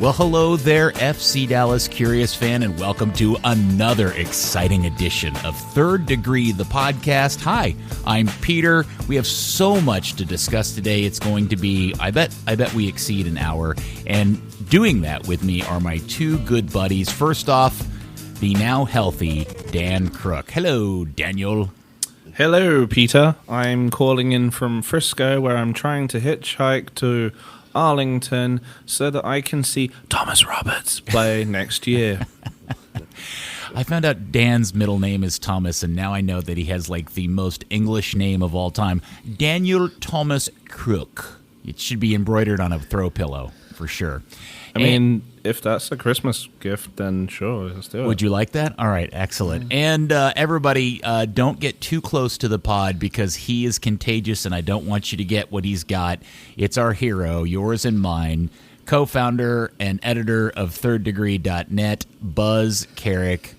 Well, hello there, FC Dallas Curious fan, and welcome to another exciting edition of Third Degree, the podcast. Hi, I'm Peter. We have so much to discuss today. It's going to be, I bet we exceed an hour. And doing that with me are my two good buddies. First off, the now healthy Dan Crooke. Hello, Daniel. Hello, Peter. I'm calling in from Frisco, where I'm trying to hitchhike to Arlington so that I can see Thomas Roberts play next year. I found out Dan's middle name is Thomas, and now I know that he has like the most English name of all time, Daniel Thomas Crooke. It should be embroidered on a throw pillow for sure. I mean, if that's a Christmas gift, then sure, let's do it. Would you like that? All right, excellent. And everybody, don't get too close to the pod because he is contagious, and I don't want you to get what he's got. It's our hero, yours and mine, co-founder and editor of thirddegree.net, Buzz Carrick.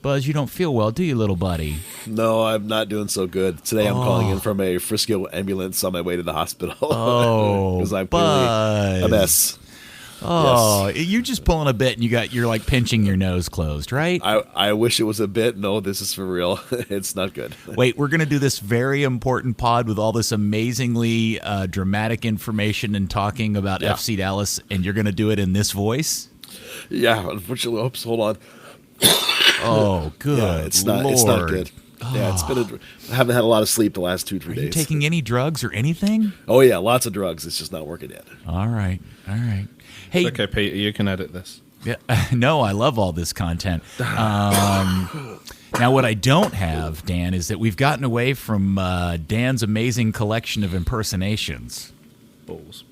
Buzz, you don't feel well, do you, little buddy? No, I'm not doing so good. Today I'm calling in from a Frisco ambulance on my way to the hospital. Oh, because I'm clearly a mess. Oh, yes. You're just pulling a bit, and you're like pinching your nose closed, right? I wish it was a bit. No, this is for real. It's not good. Wait, we're going to do this very important pod with all this amazingly dramatic information and talking about FC Dallas, and you're going to do it in this voice? Yeah, unfortunately. Oops, hold on. Oh, good. Yeah, it's not good. Yeah, I haven't had a lot of sleep the last 2-3 days. Are you taking any drugs or anything? Oh yeah, lots of drugs. It's just not working yet. All right. Hey, It's okay, Peter, you can edit this. Yeah, no, I love all this content. Now, what I don't have, Dan, is that we've gotten away from Dan's amazing collection of impersonations. Balls.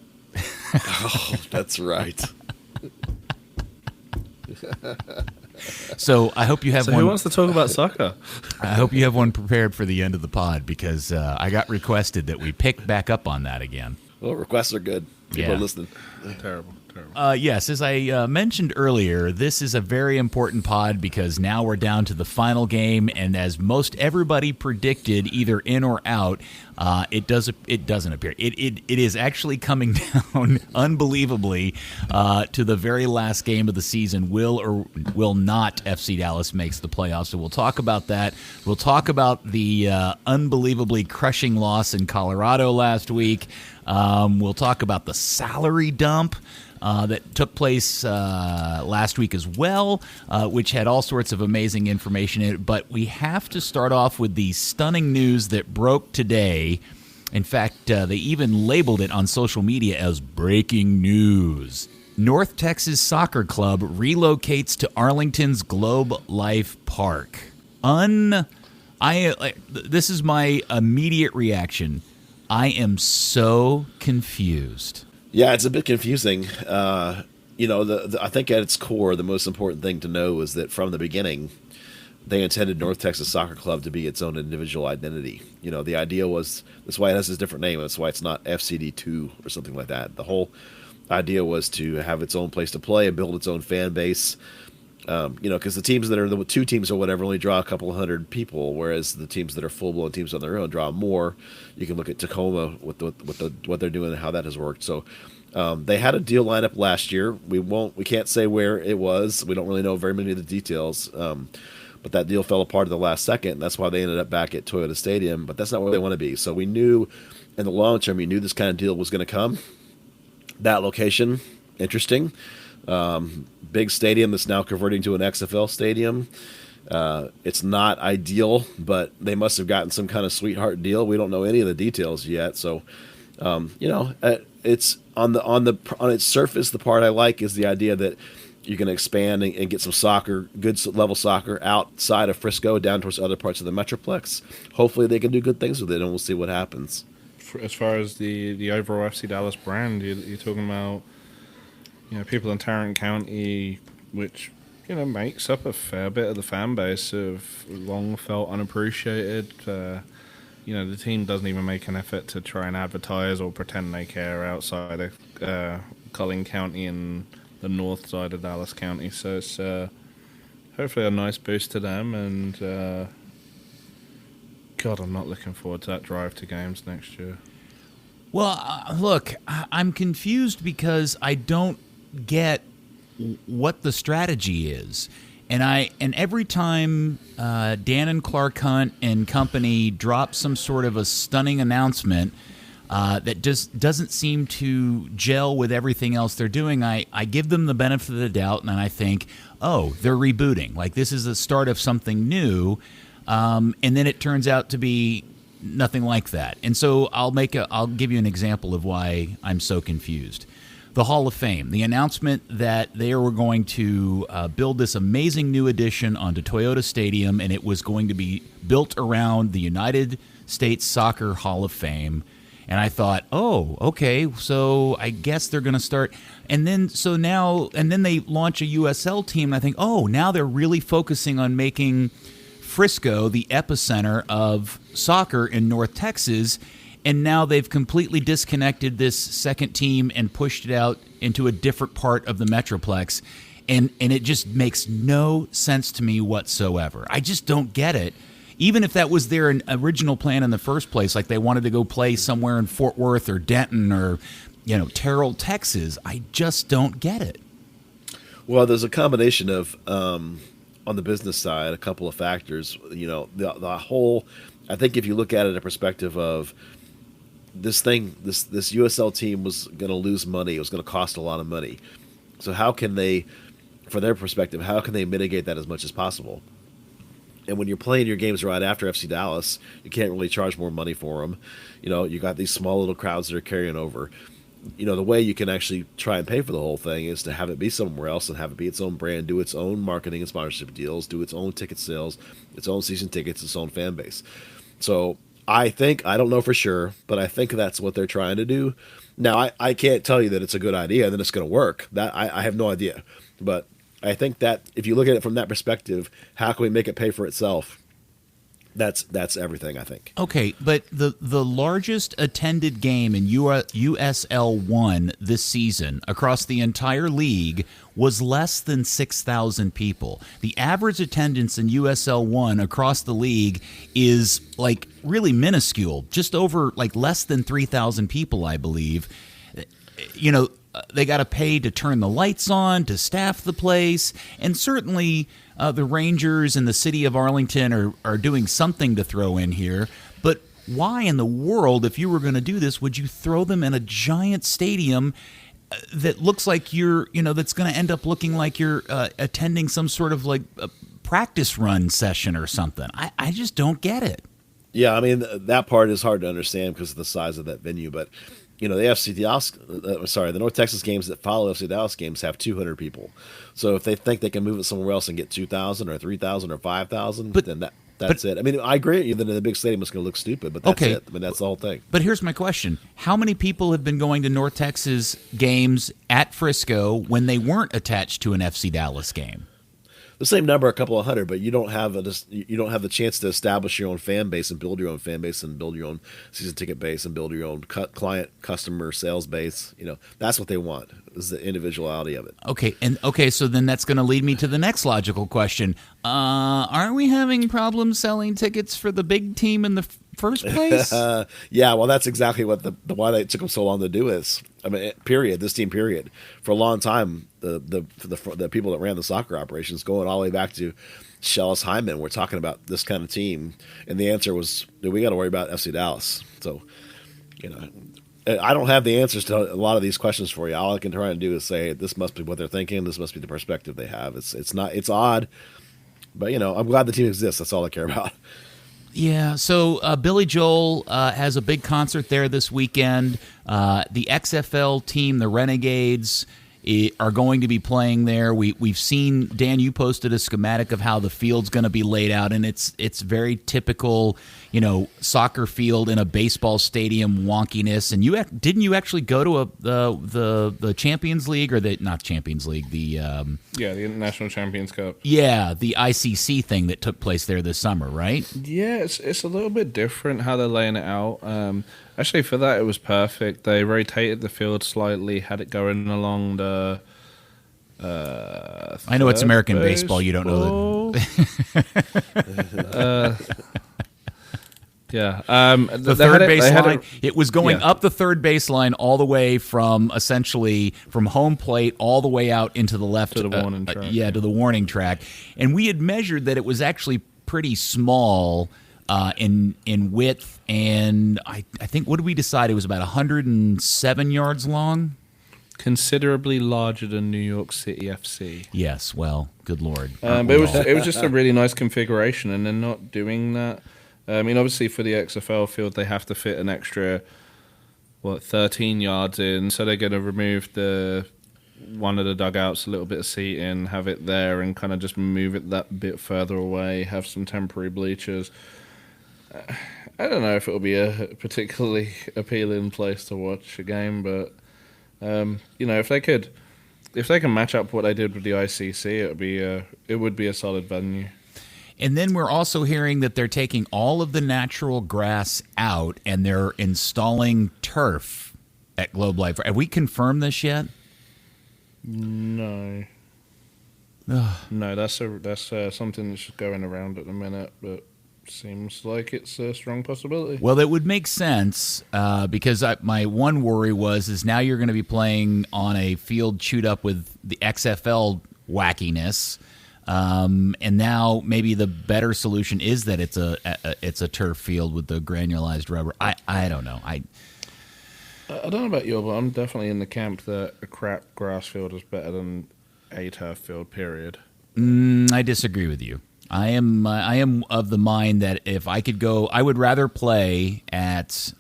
Oh, that's right. So I hope you have one. Who wants to talk about soccer? I hope you have one prepared for the end of the pod because I got requested that we pick back up on that again. Well, requests are good. People are listening. Terrible. Yes, as I mentioned earlier, this is a very important pod because now we're down to the final game, and as most everybody predicted, either in or out, it doesn't appear. It is actually coming down unbelievably to the very last game of the season. Will or will not FC Dallas makes the playoffs? So we'll talk about that. We'll talk about the unbelievably crushing loss in Colorado last week. We'll talk about the salary dump that took place last week as well, which had all sorts of amazing information in it. But we have to start off with the stunning news that broke today. In fact, they even labeled it on social media as breaking news. North Texas Soccer Club relocates to Arlington's Globe Life Park. This is my immediate reaction. I am so confused. Yeah, it's a bit confusing. I think at its core, the most important thing to know is that from the beginning, they intended North Texas Soccer Club to be its own individual identity. You know, the idea was, that's why it has this different name. That's why it's not FCD2 or something like that. The whole idea was to have its own place to play and build its own fan base. Because the teams that are the two teams or whatever only draw a couple of hundred people, whereas the teams that are full-blown teams on their own draw more. You can look at Tacoma with what they're doing and how that has worked. So they had a deal lined up last year. We can't say where it was. We don't really know very many of the details. But that deal fell apart at the last second, and that's why they ended up back at Toyota Stadium. But that's not where they want to be. So we knew in the long term, we knew this kind of deal was going to come. That location, interesting. Big stadium that's now converting to an XFL stadium. It's not ideal, but they must have gotten some kind of sweetheart deal. We don't know any of the details yet. So, it's on its surface. The part I like is the idea that you can expand and get some soccer, good level soccer outside of Frisco down towards other parts of the Metroplex. Hopefully they can do good things with it, and we'll see what happens. As far as the overall FC Dallas brand, you're talking about, people in Tarrant County, which, makes up a fair bit of the fan base, have long felt unappreciated. The team doesn't even make an effort to try and advertise or pretend they care outside of Collin County and the north side of Dallas County. So it's hopefully a nice boost to them. And God, I'm not looking forward to that drive to games next year. Well, look, I'm confused because I don't get what the strategy is. And every time Dan and Clark Hunt and company drop some sort of a stunning announcement that just doesn't seem to gel with everything else they're doing, I give them the benefit of the doubt, and I think, oh, they're rebooting. Like, this is the start of something new, and then it turns out to be nothing like that. And so I'll give you an example of why I'm so confused. The Hall of Fame, the announcement that they were going to build this amazing new addition onto Toyota Stadium, and it was going to be built around the United States Soccer Hall of Fame. And I thought, oh, okay, so I guess they're going to start. And then they launch a USL team, and I think, oh, now they're really focusing on making Frisco the epicenter of soccer in North Texas. And now they've completely disconnected this second team and pushed it out into a different part of the Metroplex. And it just makes no sense to me whatsoever. I just don't get it. Even if that was their original plan in the first place, like they wanted to go play somewhere in Fort Worth or Denton or, Terrell, Texas, I just don't get it. Well, there's a combination of, on the business side, a couple of factors. The whole, I think if you look at it in a perspective of this USL team was going to lose money, it was going to cost a lot of money. So how can they, from their perspective, how can they mitigate that as much as possible? And when you're playing your games right after FC Dallas, you can't really charge more money for them. You got these small little crowds that are carrying over. The way you can actually try and pay for the whole thing is to have it be somewhere else and have it be its own brand, do its own marketing and sponsorship deals, do its own ticket sales, its own season tickets, its own fan base. So I don't know for sure, but I think that's what they're trying to do. Now, I can't tell you that it's a good idea and that it's going to work. That I have no idea. But I think that if you look at it from that perspective, how can we make it pay for itself? That's everything, I think. Okay, but the largest attended game in USL 1 this season across the entire league was less than 6,000 people. The average attendance in USL 1 across the league is like really minuscule, just over like less than 3,000 people, I believe. They got to pay to turn the lights on, to staff the place, and certainly the Rangers and the city of Arlington are doing something to throw in here. But why in the world, if you were going to do this, would you throw them in a giant stadium that looks like that's going to end up looking like you're attending some sort of like a practice run session or something? I just don't get it. Yeah, I mean, that part is hard to understand because of the size of that venue, but the FC Dallas, the North Texas games that follow FC Dallas games have 200 people. So if they think they can move it somewhere else and get 2,000 or 3,000 or 5,000, then that's it. I mean, I agree with you that in the big stadium it's going to look stupid, but that's it. I mean, that's the whole thing. But here's my question. How many people have been going to North Texas games at Frisco when they weren't attached to an FC Dallas game? The same number, a couple of hundred, but you don't have the chance to establish your own fan base and build your own fan base and build your own season ticket base and build your own customer sales base. That's what they want, is the individuality of it. Okay, so then that's going to lead me to the next logical question. Aren't we having problems selling tickets for the big team in the first place? Yeah, well, that's exactly what why they took them so long to do is. I mean, this team, for a long time, the people that ran the soccer operations, going all the way back to Shellis Hyman, were talking about this kind of team, and the answer was, we got to worry about FC Dallas. So, I don't have the answers to a lot of these questions for you. All I can try and do is say this must be what they're thinking. This must be the perspective they have. It's odd, but I'm glad the team exists. That's all I care about. Yeah, so Billy Joel has a big concert there this weekend. The XFL team, the Renegades, are going to be playing there. We've seen, Dan, you posted a schematic of how the field's going to be laid out, and it's very typical, soccer field in a baseball stadium wonkiness. And didn't you actually go to the Champions League, or not Champions League, the International Champions Cup. Yeah, the ICC thing that took place there this summer, right? Yeah, it's a little bit different how they're laying it out. Actually, for that, it was perfect. They rotated the field slightly, had it going along the I know it's American baseball. You don't know that. Yeah. The third baseline. It was going up the third baseline all the way from essentially from home plate all the way out into the left to the warning track. To the warning track. And we had measured that it was actually pretty small in width, and I think, what did we decide? It was about 107 yards long. Considerably larger than New York City FC. Yes. Well, good Lord. But it was just a really nice configuration, and they're not doing that. I mean, obviously, for the XFL field, they have to fit an extra, 13 yards in. So they're going to remove one of the dugouts, a little bit of seating, have it there, and kind of just move it that bit further away, have some temporary bleachers. I don't know if it'll be a particularly appealing place to watch a game, but, if they can match up what they did with the ICC, it would be a solid venue. And then we're also hearing that they're taking all of the natural grass out and they're installing turf at Globe Life. Have we confirmed this yet? No. No, that's something that's just going around at the minute, but seems like it's a strong possibility. Well, it would make sense because my one worry is now you're going to be playing on a field chewed up with the XFL wackiness. And now maybe the better solution is that it's a turf field with the granularized rubber. I don't know. I don't know about you, but I'm definitely in the camp that a crap grass field is better than a turf field. Period. I disagree with you. I am of the mind that if I could go, I would rather play at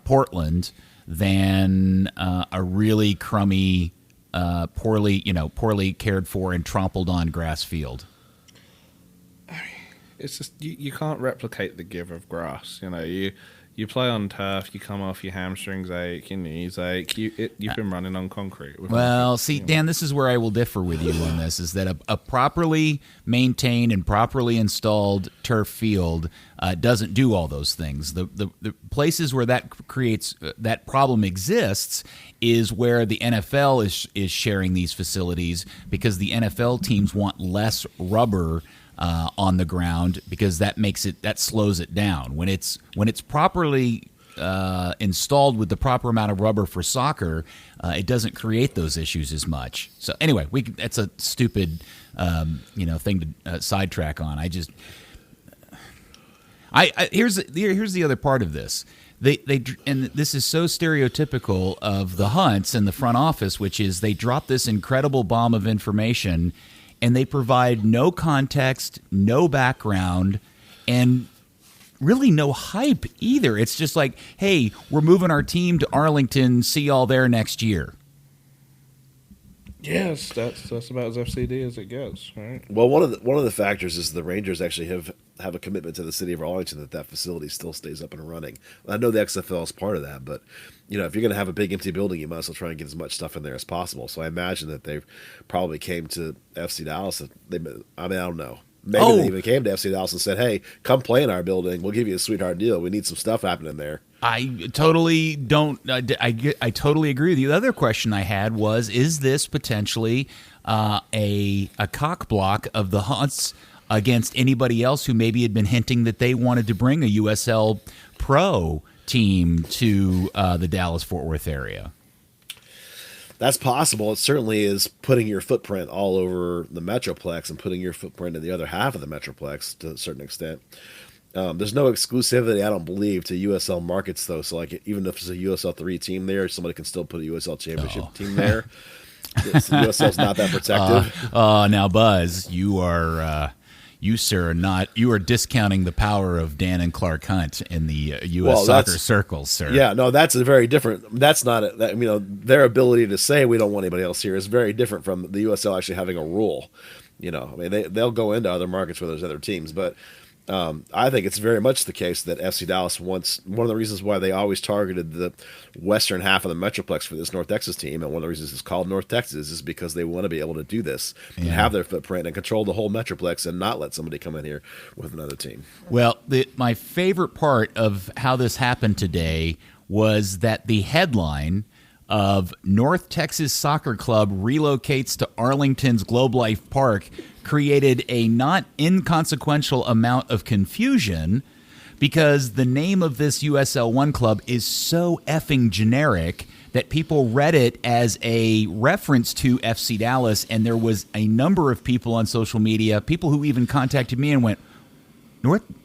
Portland than a really crummy, poorly cared for and trampled on grass field. I mean, it's just you can't replicate the give of grass. You play on turf, you come off, your hamstrings ache, your knees ache. You've been running on concrete. Well, see, Dan, this is where I will differ with you on this: is that a properly maintained and properly installed turf field doesn't do all those things. The places where that creates that problem exists is where the NFL is sharing these facilities because the NFL teams want less rubber on the ground because that slows it down. When it's properly installed with the proper amount of rubber for soccer, it doesn't create those issues as much. So anyway, that's a stupid thing to sidetrack on. Here's the other part of this. And this is so stereotypical of the Hunts and the front office, which is they drop this incredible bomb of information and they provide no context, no background, and really no hype either. It's just like, hey, we're moving our team to Arlington, see y'all there next year. Yes, that's about as FCD as it gets, right? Well, one of the factors is the Rangers actually have a commitment to the city of Arlington that facility still stays up and running. I know the XFL is part of that, but if you're going to have a big empty building, you might as well try and get as much stuff in there as possible. So I imagine that they probably came to FC Dallas. I don't know. Maybe they even came to FC Dallas and said, "Hey, come play in our building. We'll give you a sweetheart deal. We need some stuff happening there." I totally don't. I totally agree with you. The other question I had was: is this potentially a cock block of the Hunts against anybody else who maybe had been hinting that they wanted to bring a USL Pro team to the Dallas-Fort Worth area? That's possible. It certainly is putting your footprint all over the Metroplex and putting your footprint in the other half of the Metroplex to a certain extent. There's no exclusivity, I don't believe, to USL markets, though. So, even if there's a USL 3 team there, somebody can still put a USL Championship team there. USL's not that protective. Now, Buzz, you are... You, sir, you are discounting the power of Dan and Clark Hunt in the U.S. soccer circles, sir. Yeah, no, that's a very different. That's not their ability to say we don't want anybody else here is very different from the USL actually having a rule. They'll go into other markets where there's other teams, but I think it's very much the case that FC Dallas wants. One of the reasons why they always targeted the western half of the Metroplex for this North Texas team, and one of the reasons it's called North Texas, is because they want to be able to do this and have their footprint and control the whole Metroplex and not let somebody come in here with another team. Well, my favorite part of how this happened today was that the headline of North Texas Soccer Club relocates to Arlington's Globe Life Park created a not inconsequential amount of confusion because the name of this USL1 club is so effing generic that people read it as a reference to FC Dallas, and there was a number of people on social media, people who even contacted me and went,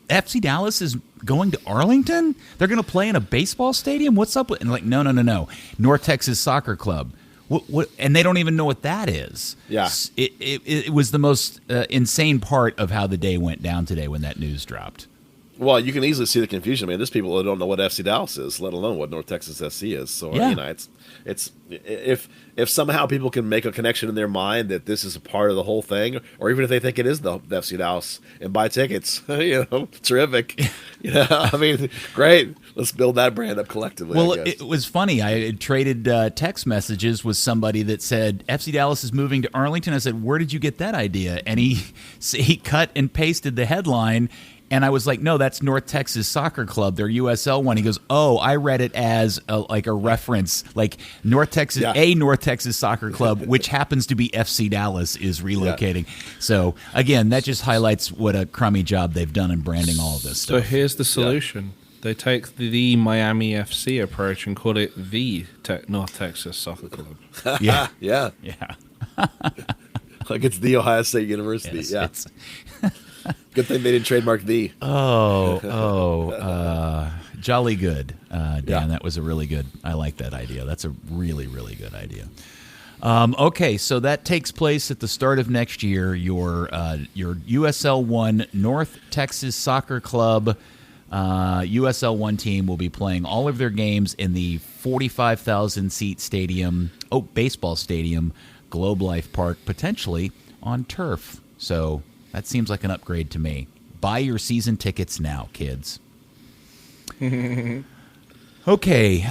FC Dallas is going to Arlington? They're going to play in a baseball stadium? What's up with? And like, no. North Texas Soccer Club. What? And they don't even know what that is. Yeah. It was the most insane part of how the day went down today when that news dropped. Well, you can easily see the confusion. I mean, there's people that don't know what FC Dallas is, let alone what North Texas SC is. So, yeah. It's if somehow people can make a connection in their mind that this is a part of the whole thing, or even if they think it is the FC Dallas and buy tickets, terrific. I mean, great. Let's build that brand up collectively. Well, it was funny. I had traded text messages with somebody that said FC Dallas is moving to Arlington. I said, "Where did you get that idea?" And he cut and pasted the headline. And I was like, no, that's North Texas Soccer Club. They're USL one. He goes, oh, I read it as a reference, like North Texas, a North Texas Soccer Club, which happens to be FC Dallas, is relocating. Yeah. So, again, that just highlights what a crummy job they've done in branding all of this stuff. So here's the solution. Yeah. They take the Miami FC approach and call it the North Texas Soccer Club. Yeah. Yeah. Like it's the Ohio State University. Yes, Good thing they didn't trademark the. Jolly good, Dan. Yeah. That was a really good. I like that idea. That's a really, really good idea. Okay, so that takes place at the start of next year. Your USL1 North Texas Soccer Club USL1 team will be playing all of their games in the 45,000 seat stadium, baseball stadium, Globe Life Park, potentially on turf. So. That seems like an upgrade to me. Buy your season tickets now, kids. Okay.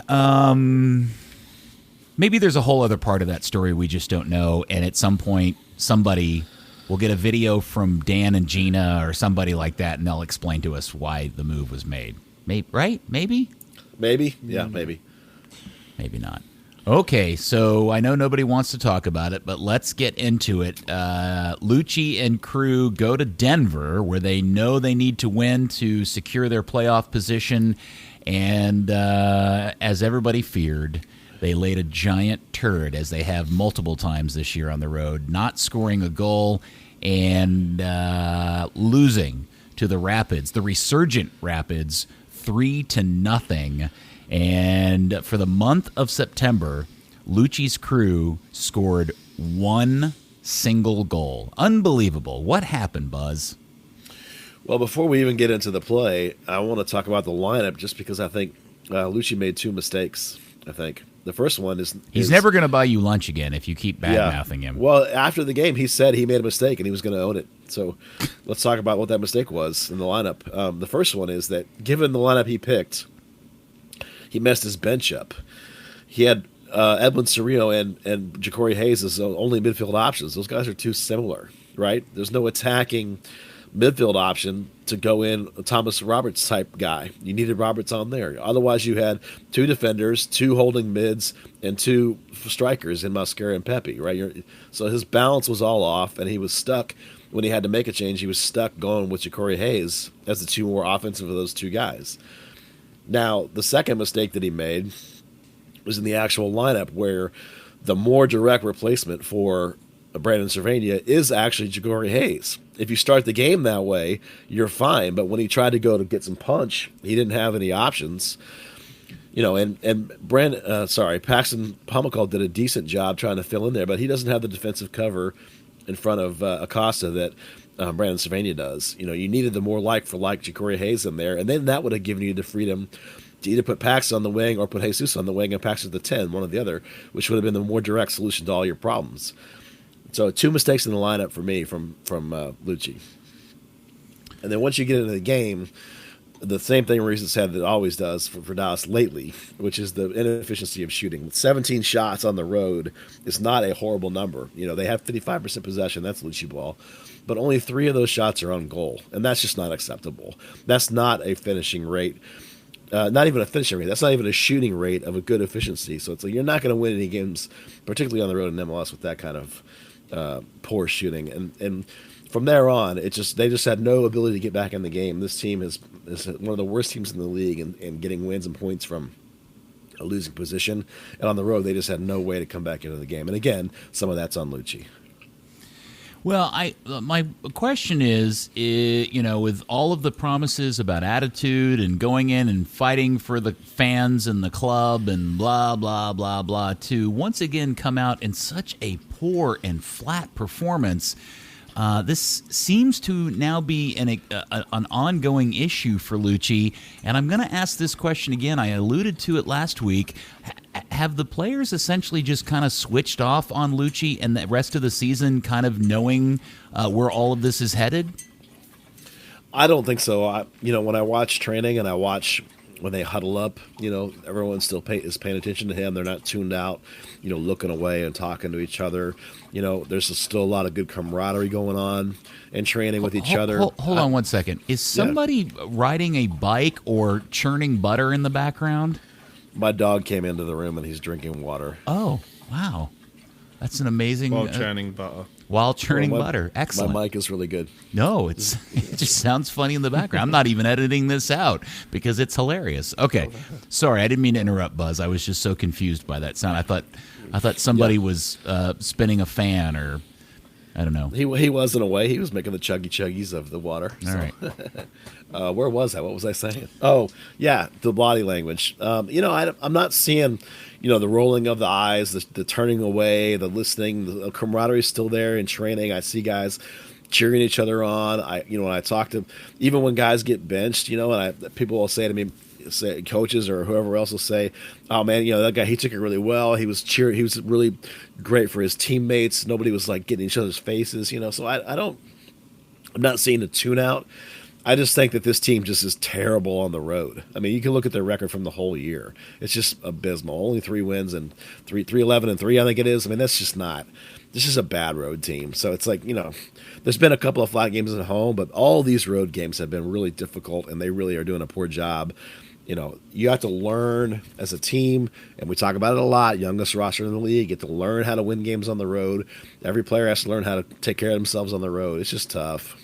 Maybe there's a whole other part of that story we just don't know, and at some point somebody will get a video from Dan and Gina or somebody like that, and they'll explain to us why the move was made. Right? Maybe? Maybe. Yeah, maybe. Maybe not. Okay, so I know nobody wants to talk about it, but let's get into it. Lucci and crew go to Denver, where they know they need to win to secure their playoff position, and as everybody feared, they laid a giant turd, as they have multiple times this year on the road, not scoring a goal and losing to the Rapids, the resurgent Rapids, 3-0. And for the month of September, Lucci's crew scored one single goal. Unbelievable. What happened, Buzz? Well, before we even get into the play, I want to talk about the lineup just because I think Lucci made two mistakes, I think. The first one is... He's never going to buy you lunch again if you keep bad-mouthing him. Well, after the game, he said he made a mistake and he was going to own it. So let's talk about what that mistake was in the lineup. The first one is that given the lineup he picked... He messed his bench up. He had Edwin Cerrillo and Ja'Cory Hayes as the only midfield options. Those guys are too similar, right? There's no attacking midfield option to go in a Thomas Roberts type guy. You needed Roberts on there. Otherwise, you had two defenders, two holding mids, and two strikers in Mascara and Pepe, right? So his balance was all off, and he was stuck. When he had to make a change, he was stuck going with Ja'Cory Hayes as the two more offensive of those two guys. Now, the second mistake that he made was in the actual lineup, where the more direct replacement for Brandon Cervania is actually Ja'Cory Hayes. If you start the game that way, you're fine. But when he tried to go to get some punch, he didn't have any options. And Paxton Pomykal did a decent job trying to fill in there, but he doesn't have the defensive cover in front of Acosta that Brandon Cervania does. You needed the more like-for-like Ja'Cory Hayes in there, and then that would have given you the freedom to either put Pax on the wing or put Jesus on the wing and Pax at the 10, one or the other, which would have been the more direct solution to all your problems. So two mistakes in the lineup for me from Lucci. And then once you get into the game, the same thing Reese has had that it always does for Dallas lately, which is the inefficiency of shooting. 17 shots on the road is not a horrible number. They have 55% possession. That's Lucci ball. But only 3 of those shots are on goal, and that's just not acceptable. That's not a finishing rate. not even a finishing rate. That's not even a shooting rate of a good efficiency. So it's like you're not going to win any games, particularly on the road in MLS, with that kind of poor shooting. And from there on, they just had no ability to get back in the game. This team is one of the worst teams in the league in getting wins and points from a losing position. And on the road, they just had no way to come back into the game. And again, some of that's on Lucci. Well, my question is, with all of the promises about attitude and going in and fighting for the fans and the club and blah, blah, blah, blah, to once again come out in such a poor and flat performance, this seems to now be an ongoing issue for Lucci. And I'm going to ask this question again. I alluded to it last week. Have the players essentially just kind of switched off on Lucci and the rest of the season kind of knowing where all of this is headed? I don't think so. When I watch training and I watch when they huddle up, everyone still is paying attention to him. They're not tuned out, looking away and talking to each other. There's still a lot of good camaraderie going on and training with each other. Hold on one second. Is somebody riding a bike or churning butter in the background? My dog came into the room and he's drinking water. Oh, wow. That's an amazing... While churning butter. While churning butter. Excellent. My mic is really good. No, it just sounds funny in the background. I'm not even editing this out because it's hilarious. Okay. Sorry, I didn't mean to interrupt, Buzz. I was just so confused by that sound. I thought somebody was spinning a fan or... I don't know. He was in a way. He was making the chuggies of the water. All right. Where was I? What was I saying? Oh, yeah, the body language. I'm not seeing, the rolling of the eyes, the turning away, the listening. The camaraderie is still there in training. I see guys cheering each other on. When I talk to, even when guys get benched, people will say to me, coaches or whoever else will say, "Oh man, that guy, he took it really well. He was cheering. He was really great for his teammates. Nobody was like getting in each other's faces, So I'm not seeing a tune out. I just think that this team just is terrible on the road. I mean, you can look at their record from the whole year. It's just abysmal. Only 3 wins and 3-11-3, I think it is. I mean, that's just not. This is a bad road team. So it's like, there's been a couple of flat games at home, but all these road games have been really difficult, and they really are doing a poor job. You have to learn as a team, and we talk about it a lot, youngest roster in the league, get to learn how to win games on the road. Every player has to learn how to take care of themselves on the road. It's just tough.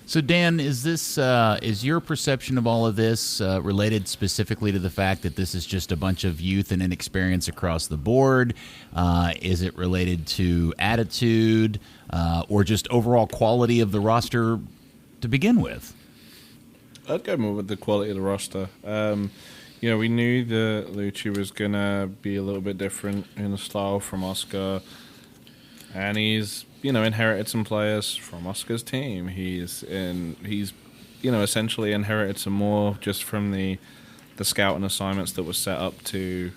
So, Dan, is your perception of all of this related specifically to the fact that this is just a bunch of youth and inexperience across the board? Is it related to attitude or just overall quality of the roster to begin with? I'd go more with the quality of the roster. We knew that Lucci was going to be a little bit different in the style from Oscar, and he's inherited some players from Oscar's team. He's essentially inherited some more just from the scouting assignments that were set up to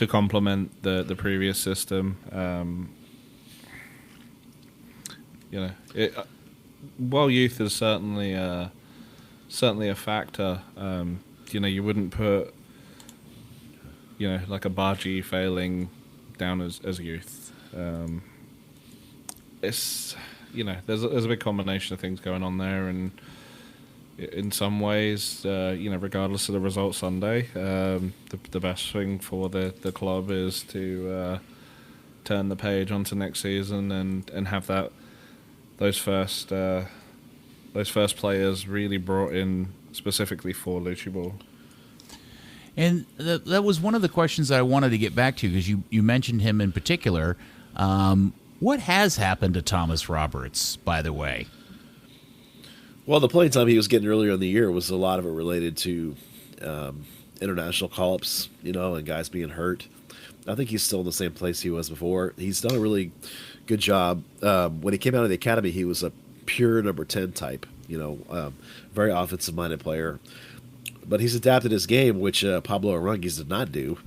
complement the previous system. While youth is certainly a factor, you wouldn't put like a Baji failing down as youth. It's there's a big combination of things going on there, and in some ways, regardless of the result Sunday, the best thing for the club is to turn the page onto next season and have those first players really brought in specifically for Lucci Ball. And that was one of the questions that I wanted to get back to, because you mentioned him in particular. What has happened to Thomas Roberts, by the way? Well, the playing time he was getting earlier in the year was a lot of it related to international call-ups, and guys being hurt. I think he's still in the same place he was before. He's done a really good job. When he came out of the academy, he was a pure number 10 type, very offensive-minded player. But he's adapted his game, which Pablo Arungues did not do.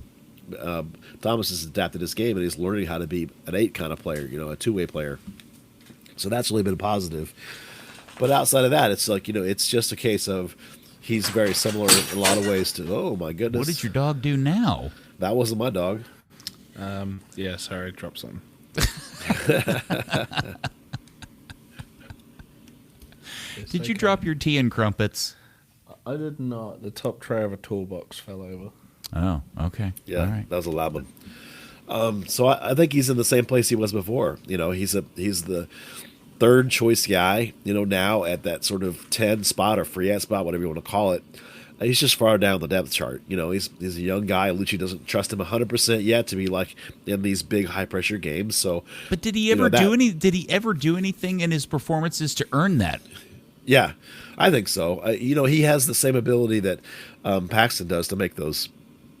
Thomas has adapted his game, and he's learning how to be an 8 kind of player, a two-way player. So that's really been positive. But outside of that, it's like, it's just a case of he's very similar in a lot of ways to, oh, my goodness. What did your dog do now? That wasn't my dog. Yeah, sorry, I dropped something. Did you drop your tea and crumpets? I did not. The top tray of a toolbox fell over. Oh, okay. Yeah, All right. that was a loud one. So I think he's in the same place he was before. He's the third choice guy. Now at that sort of 10 spot or free ad spot, whatever you want to call it. He's just far down the depth chart. He's a young guy. Lucci doesn't trust him 100% yet to be like in these big high pressure games. So, but did he ever Did he ever do anything in his performances to earn that? Yeah, I think so. He has the same ability that Paxton does to make those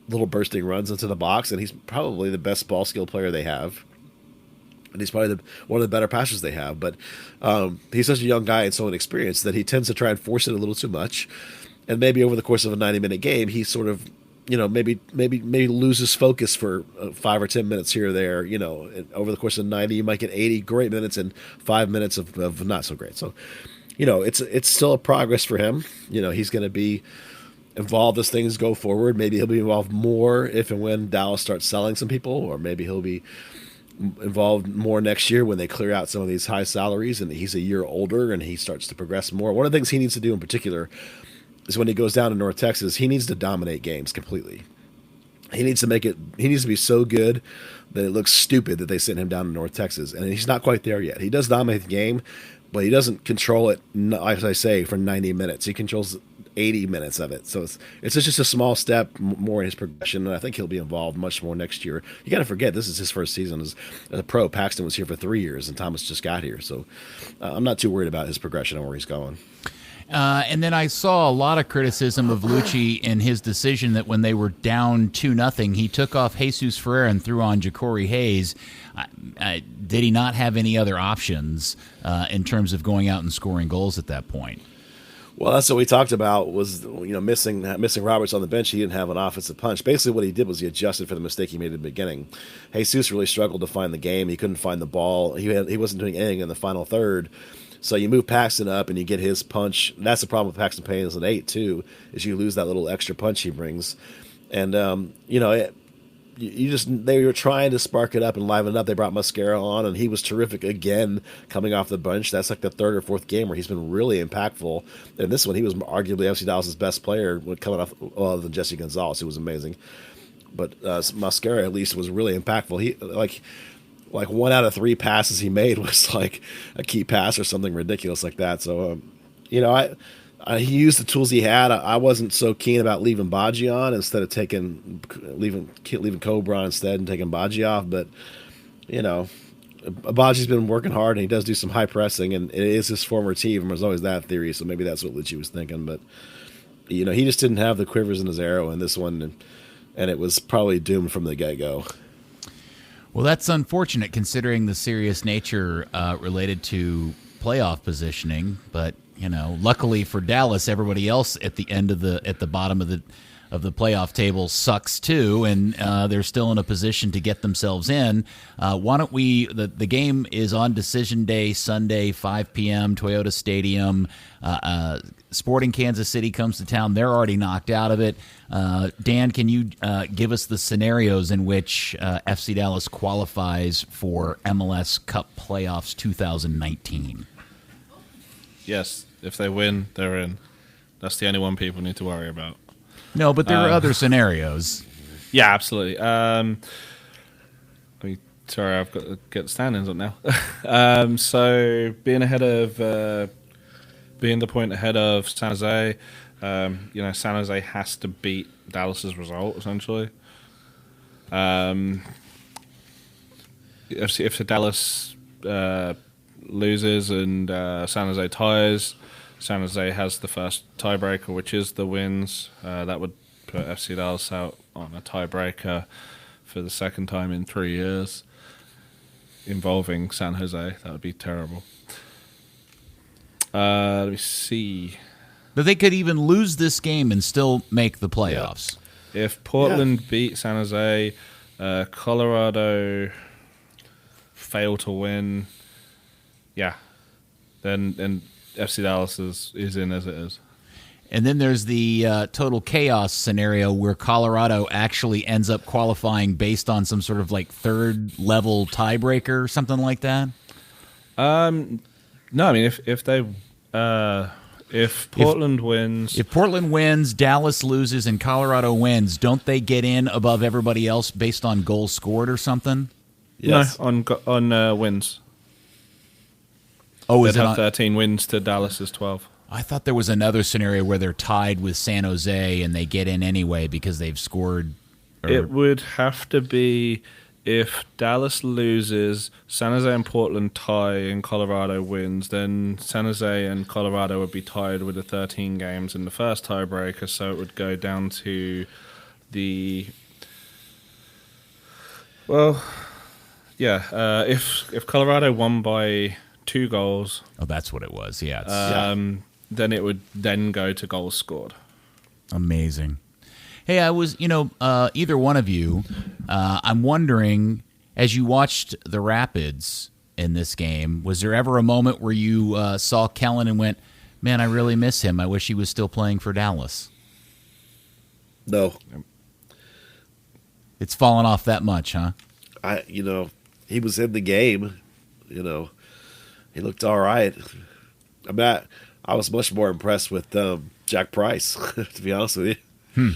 little bursting runs into the box, and he's probably the best ball skill player they have. And he's probably one of the better passers they have. But he's such a young guy and so inexperienced that he tends to try and force it a little too much. And maybe over the course of a 90-minute game, he sort of, maybe loses focus for 5 or 10 minutes here or there. And over the course of 90, you might get 80 great minutes and 5 minutes of not so great. So, it's still a progress for him. He's going to be involved as things go forward. Maybe he'll be involved more if and when Dallas starts selling some people, or maybe he'll be involved more next year when they clear out some of these high salaries and he's a year older and he starts to progress more. One of the things he needs to do in particular is when he goes down to North Texas, he needs to dominate games completely. He needs to be so good that it looks stupid that they sent him down to North Texas. And he's not quite there yet. He does dominate the game, but he doesn't control it, as I say, for 90 minutes. He controls 80 minutes of it. So it's just a small step more in his progression, and I think he'll be involved much more next year. You got to forget, this is his first season as a pro. Paxton was here for 3 years, and Thomas just got here. So I'm not too worried about his progression and where he's going. And then I saw a lot of criticism of Lucci in his decision that when they were down 2-0, he took off Jesus Ferreira and threw on Ja'Cory Hayes. Did he not have any other options in terms of going out and scoring goals at that point? Well, that's what we talked about was missing Roberts on the bench. He didn't have an offensive punch. Basically, what he did was he adjusted for the mistake he made at the beginning. Jesus really struggled to find the game. He couldn't find the ball. He wasn't doing anything in the final third. So you move Paxton up and you get his punch. That's the problem with Paxton Payne as an 8 too, is you lose that little extra punch he brings. And they were trying to spark it up and liven it up. They brought Mascara on, and he was terrific again coming off the bench. That's like the third or fourth game where he's been really impactful. And this one, he was arguably FC Dallas' best player coming off other than Jesse Gonzalez, who was amazing. But Mascara at least was really impactful. He like 1 out of 3 passes he made was like a key pass or something ridiculous like that. So, he used the tools he had. I wasn't so keen about leaving Baji on instead of leaving Cobra instead and taking Baji off. But, Baji's been working hard and he does do some high pressing, and it is his former team. There's always that theory, so maybe that's what Lucci was thinking. But, he just didn't have the quivers in his arrow in this one, and it was probably doomed from the get-go. Well, that's unfortunate considering the serious nature related to playoff positioning. But luckily for Dallas, everybody else at the bottom of the playoff table sucks too, and they're still in a position to get themselves in. Why don't we? The game is on Decision Day, Sunday, 5 p.m. Toyota Stadium. Sporting Kansas City comes to town. They're already knocked out of it. Dan, can you give us the scenarios in which FC Dallas qualifies for MLS Cup Playoffs 2019? Yes, if they win, they're in. That's the only one people need to worry about. No, but there are other scenarios. Yeah, absolutely. Sorry, I've got to get the standings up now. So being the point ahead of San Jose, San Jose has to beat Dallas's result essentially. If the Dallas loses and San Jose ties, San Jose has the first tiebreaker, which is the wins. That would put FC Dallas out on a tiebreaker for the second time in 3 years involving San Jose. That would be terrible. Let me see. But they could even lose this game and still make the playoffs. Yeah. If Portland beat San Jose, Colorado fail to win, then FC Dallas is in as it is. And then there's the total chaos scenario where Colorado actually ends up qualifying based on some sort of like third level tiebreaker or something like that. No, I mean if they If Portland wins... If Portland wins, Dallas loses, and Colorado wins, don't they get in above everybody else based on goals scored or something? Yes. No, on wins. Oh, They'd is it have on, 13 wins to Dallas's 12. I thought there was another scenario where they're tied with San Jose and they get in anyway because they've scored. It would have to be if Dallas loses, San Jose and Portland tie, and Colorado wins, then San Jose and Colorado would be tied with the 13 games in the first tiebreaker, so it would go down to the... Well, yeah, if Colorado won by 2 goals... Oh, that's what it was, yeah. Then it would then go to goals scored. Amazing. Hey, I was, either one of you, I'm wondering, as you watched the Rapids in this game, was there ever a moment where you saw Kellen and went, man, I really miss him. I wish he was still playing for Dallas? No. It's fallen off that much, huh? He was in the game. He looked all right. I was much more impressed with Jack Price, to be honest with you.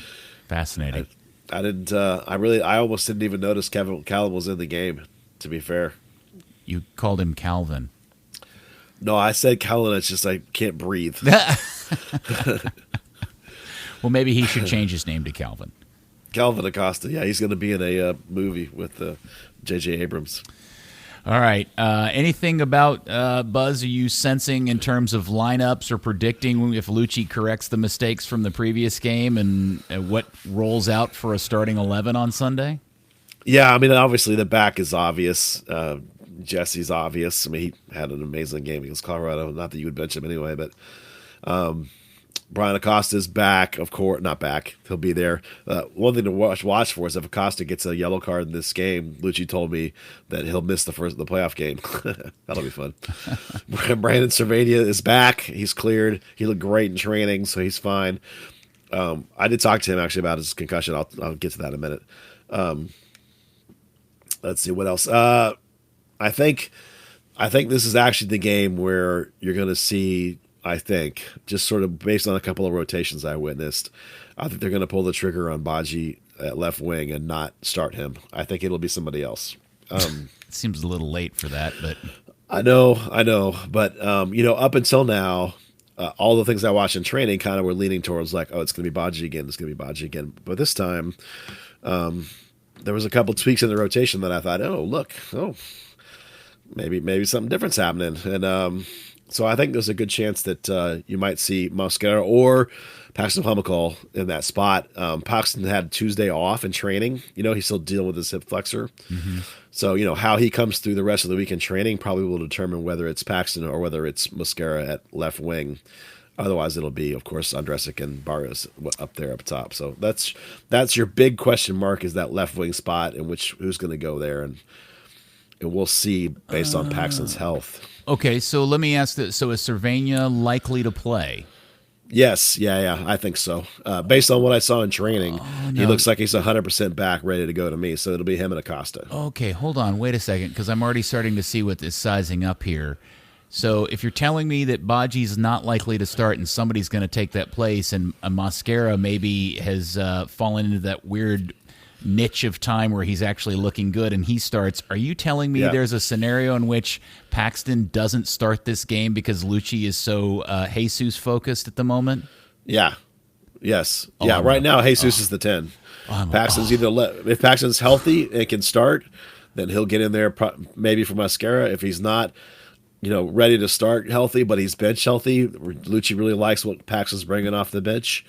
Fascinating. I didn't. I almost didn't even notice Callum was in the game. To be fair, You called him Calvin. no, I said Calvin. It's just I can't breathe. Well, maybe he should change his name to Calvin. Calvin Acosta. Yeah, he's going to be in a movie with J.J. Abrams. All right. Anything about Buzz? Are you sensing in terms of lineups or predicting if Lucci corrects the mistakes from the previous game and what rolls out for a starting 11 on Sunday? Yeah, I mean, obviously the back is obvious. Jesse's obvious. I mean, he had an amazing game against Colorado. Not that you would bench him anyway, but Brian Acosta's back, of course. Not back. He'll be there. One thing to watch for is if Acosta gets a yellow card in this game, Lucci told me that he'll miss the playoff game. That'll be fun. Brandon Cervania is back. He's cleared. He looked great in training, so he's fine. I did talk to him actually about his concussion. I'll get to that in a minute. Let's see what else. I think this is actually the game where you're going to see. I think, just sort of based on a couple of rotations I witnessed, I think they're going to pull the trigger on Baji at left wing and not start him. I think it'll be somebody else. It seems a little late for that, but I know. But, up until now, all the things I watched in training kind of were leaning towards like, oh, it's going to be Baji again. But this time, there was a couple tweaks in the rotation that I thought, maybe something different's happening. And, so I think there's a good chance that you might see Mosquera or Paxton Humacall in that spot. Paxton had Tuesday off in training. He's still dealing with his hip flexor. Mm-hmm. So, how he comes through the rest of the week in training probably will determine whether it's Paxton or whether it's Mosquera at left wing. Otherwise, it'll be, of course, Andresic and Barrios up there up top. So that's your big question mark is that left wing spot and who's going to go there. And we'll see based on Paxton's health. Okay, so let me ask this. So is Cervania likely to play? Yes, yeah, I think so. Based on what I saw in training, he looks like he's 100% back, ready to go to me. So it'll be him and Acosta. Okay, hold on. Wait a second, because I'm already starting to see what is sizing up here. So if you're telling me that Baji's not likely to start and somebody's going to take that place and Mosquera maybe has fallen into that weird niche of time where he's actually looking good and he starts, are you telling me there's a scenario in which Paxton doesn't start this game because Lucci is so Jesus focused at the moment? Yeah. Yes. Right now Jesus is the 10. Paxton's if Paxton's healthy and can start, then he'll get in there maybe for Mosquera. If he's not, ready to start healthy, but he's bench healthy, Lucci really likes what Paxton's bringing off the bench.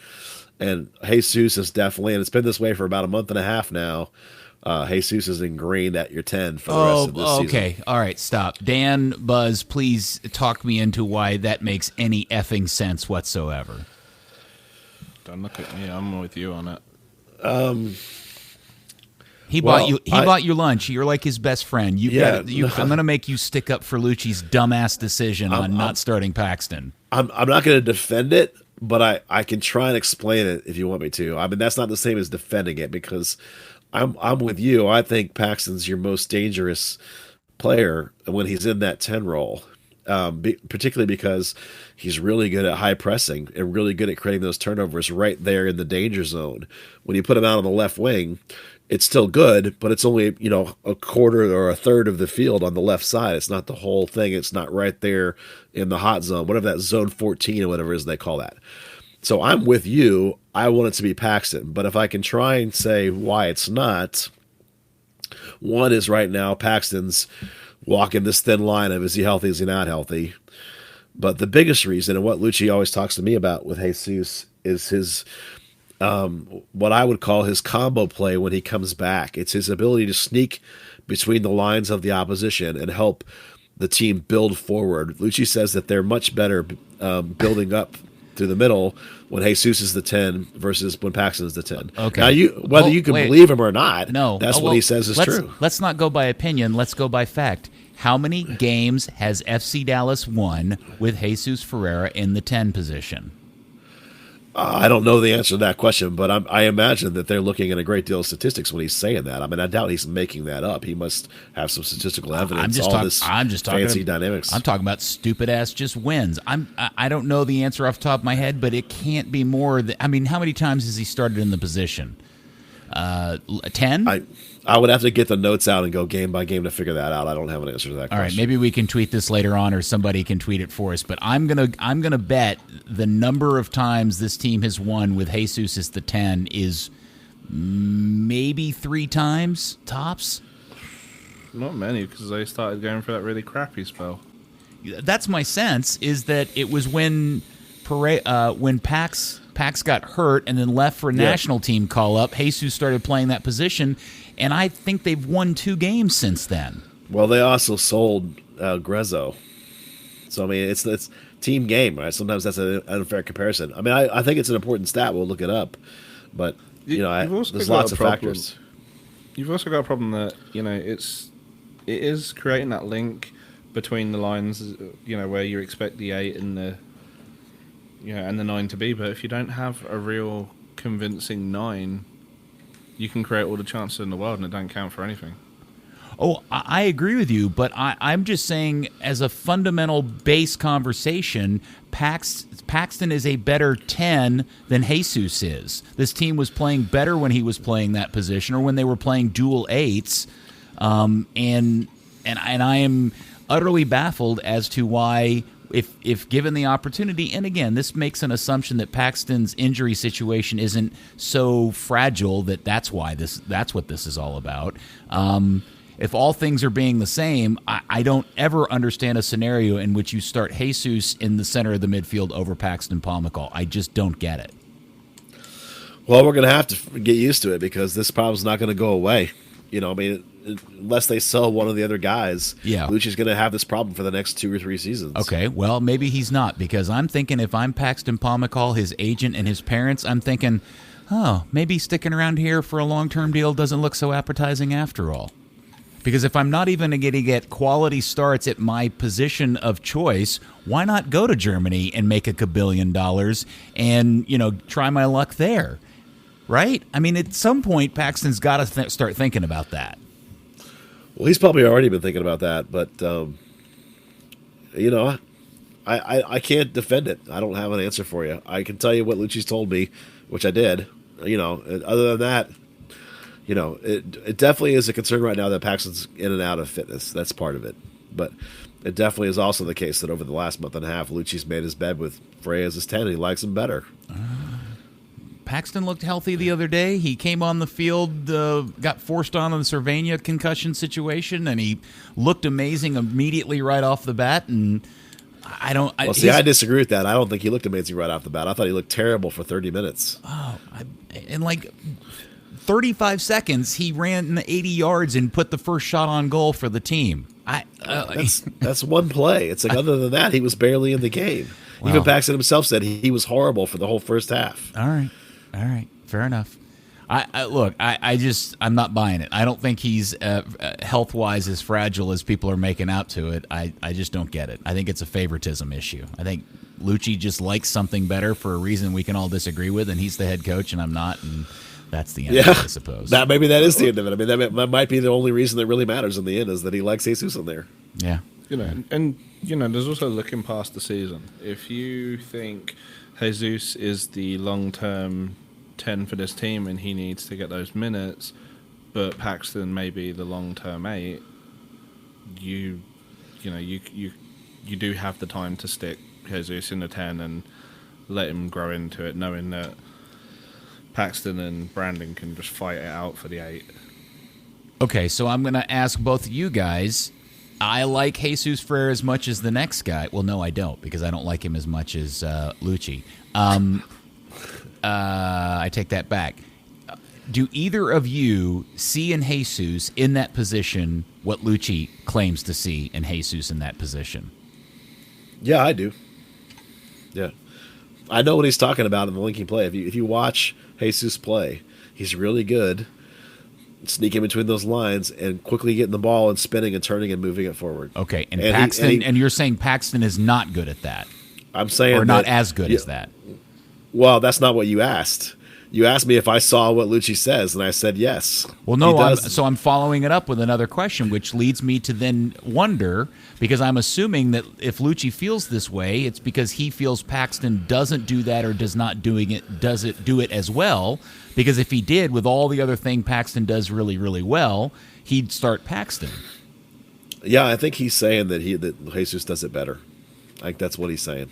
And Jesus is definitely, and it's been this way for about a month and a half now. Jesus is ingrained at your 10 for the rest of this season. Okay. All right, stop. Dan, Buzz, please talk me into why that makes any effing sense whatsoever. Don't look at me. I'm with you on it. He bought you lunch. You're like his best friend. I'm going to make you stick up for Lucci's dumbass decision on not starting Paxton. I'm not going to defend it. But I can try and explain it if you want me to. I mean, that's not the same as defending it because I'm with you. I think Paxton's your most dangerous player when he's in that 10 role. particularly because he's really good at high pressing and really good at creating those turnovers right there in the danger zone. When you put him out on the left wing, it's still good, but it's only, a quarter or a third of the field on the left side. It's not the whole thing. It's not right there in the hot zone, whatever that zone 14 or whatever it is they call that. So I'm with you. I want it to be Paxton, but if I can try and say why it's not, one is right now Paxton's walking this thin line of is he healthy, is he not healthy? But the biggest reason, and what Lucci always talks to me about with Jesus, is his what I would call his combo play when he comes back. It's his ability to sneak between the lines of the opposition and help the team build forward. Lucci says that they're much better building up through the middle when Jesus is the 10 versus when Paxton is the 10. Okay. Now, you can believe him or not, that's what he says is true. Let's not go by opinion. Let's go by fact. How many games has FC Dallas won with Jesus Ferreira in the 10 position? I don't know the answer to that question, but I imagine that they're looking at a great deal of statistics when he's saying that. I mean, I doubt he's making that up. He must have some statistical evidence. I'm just talking fancy dynamics. I'm talking about stupid ass just wins. I don't know the answer off the top of my head, but it can't be more than. I mean, how many times has he started in the position? 10? I would have to get the notes out and go game by game to figure that out. I don't have an answer to that question. All right, maybe we can tweet this later on, or somebody can tweet it for us. But I'm gonna bet the number of times this team has won with Jesus as the 10 is maybe 3 times tops. Not many, because they started going for that really crappy spell. That's my sense. Is that it was when Pax got hurt and then left for a national team call-up. Jesus started playing that position, and I think they've won 2 games since then. Well, they also sold Grezzo. So, I mean, it's team game, right? Sometimes that's an unfair comparison. I mean, I think it's an important stat. We'll look it up. But, there's lots of factors. You've also got a problem that, it is creating that link between the lines, where you expect the 8 and the and the 9 to be, but if you don't have a real convincing 9, you can create all the chances in the world and it don't count for anything. Oh, I agree with you, but I'm just saying as a fundamental base conversation, Paxton is a better 10 than Jesus is. This team was playing better when he was playing that position or when they were playing dual 8s, and I am utterly baffled as to why if given the opportunity, and again, this makes an assumption that Paxton's injury situation isn't so fragile that's what this is all about. If all things are being the same, I don't ever understand a scenario in which you start Jesus in the center of the midfield over Paxton Pomykal. I just don't get it. Well, we're going to have to get used to it because this problem's not going to go away. Unless they sell one of the other guys, Lucci's going to have this problem for the next 2 or 3 seasons. Okay, well, maybe he's not, because I'm thinking if I'm Paxton Pomykal, his agent and his parents, I'm thinking, maybe sticking around here for a long-term deal doesn't look so appetizing after all. Because if I'm not even going to get quality starts at my position of choice, why not go to Germany and make $1 billion and, try my luck there? Right? I mean, at some point, Paxton's got to start thinking about that. Well, he's probably already been thinking about that, but, I can't defend it. I don't have an answer for you. I can tell you what Lucci's told me, which I did. Other than that, it definitely is a concern right now that Paxton's in and out of fitness. That's part of it. But it definitely is also the case that over the last month and a half, Lucci's made his bed with Freya as his 10, and he likes him better. Paxton looked healthy the other day. He came on the field, got forced on the Cervania concussion situation, and he looked amazing immediately right off the bat. And I disagree with that. I don't think he looked amazing right off the bat. I thought he looked terrible for 30 minutes. In 35 seconds, he ran 80 yards and put the first shot on goal for the team. That's one play. It's like other than that, he was barely in the game. Wow. Even Paxton himself said he was horrible for the whole first half. All right, fair enough. I'm not buying it. I don't think he's health-wise as fragile as people are making out to it. I just don't get it. I think it's a favoritism issue. I think Lucci just likes something better for a reason we can all disagree with, and he's the head coach and I'm not, and that's the end of it, I suppose. Maybe that is the end of it. I mean, that might be the only reason that really matters in the end is that he likes Jesus in there. Yeah. And there's also looking past the season. If you think Jesus is the long-term 10 for this team and he needs to get those minutes, but Paxton may be the long-term 8, you do have the time to stick Jesus in the 10 and let him grow into it, knowing that Paxton and Brandon can just fight it out for the 8. Okay, so I'm going to ask both of you guys. I like Jesus Ferrer as much as the next guy. Well, no, I don't, because I don't like him as much as Lucci. I take that back. Do either of you see in Jesus in that position what Lucci claims to see in Jesus in that position? Yeah, I do. Yeah. I know what he's talking about in the linking play. If you watch Jesus play, he's really good sneaking between those lines and quickly getting the ball and spinning and turning and moving it forward. Okay, and Paxton, and you're saying Paxton is not good at that. I'm saying or not as good as that. Well, that's not what you asked. You asked me if I saw what Lucci says, and I said yes. Well, no, I'm following it up with another question, which leads me to then wonder, because I'm assuming that if Lucci feels this way, it's because he feels Paxton doesn't do that or doesn't do it as well, because if he did, with all the other thing Paxton does really, really well, he'd start Paxton. Yeah, I think he's saying that Jesus does it better. I think that's what he's saying.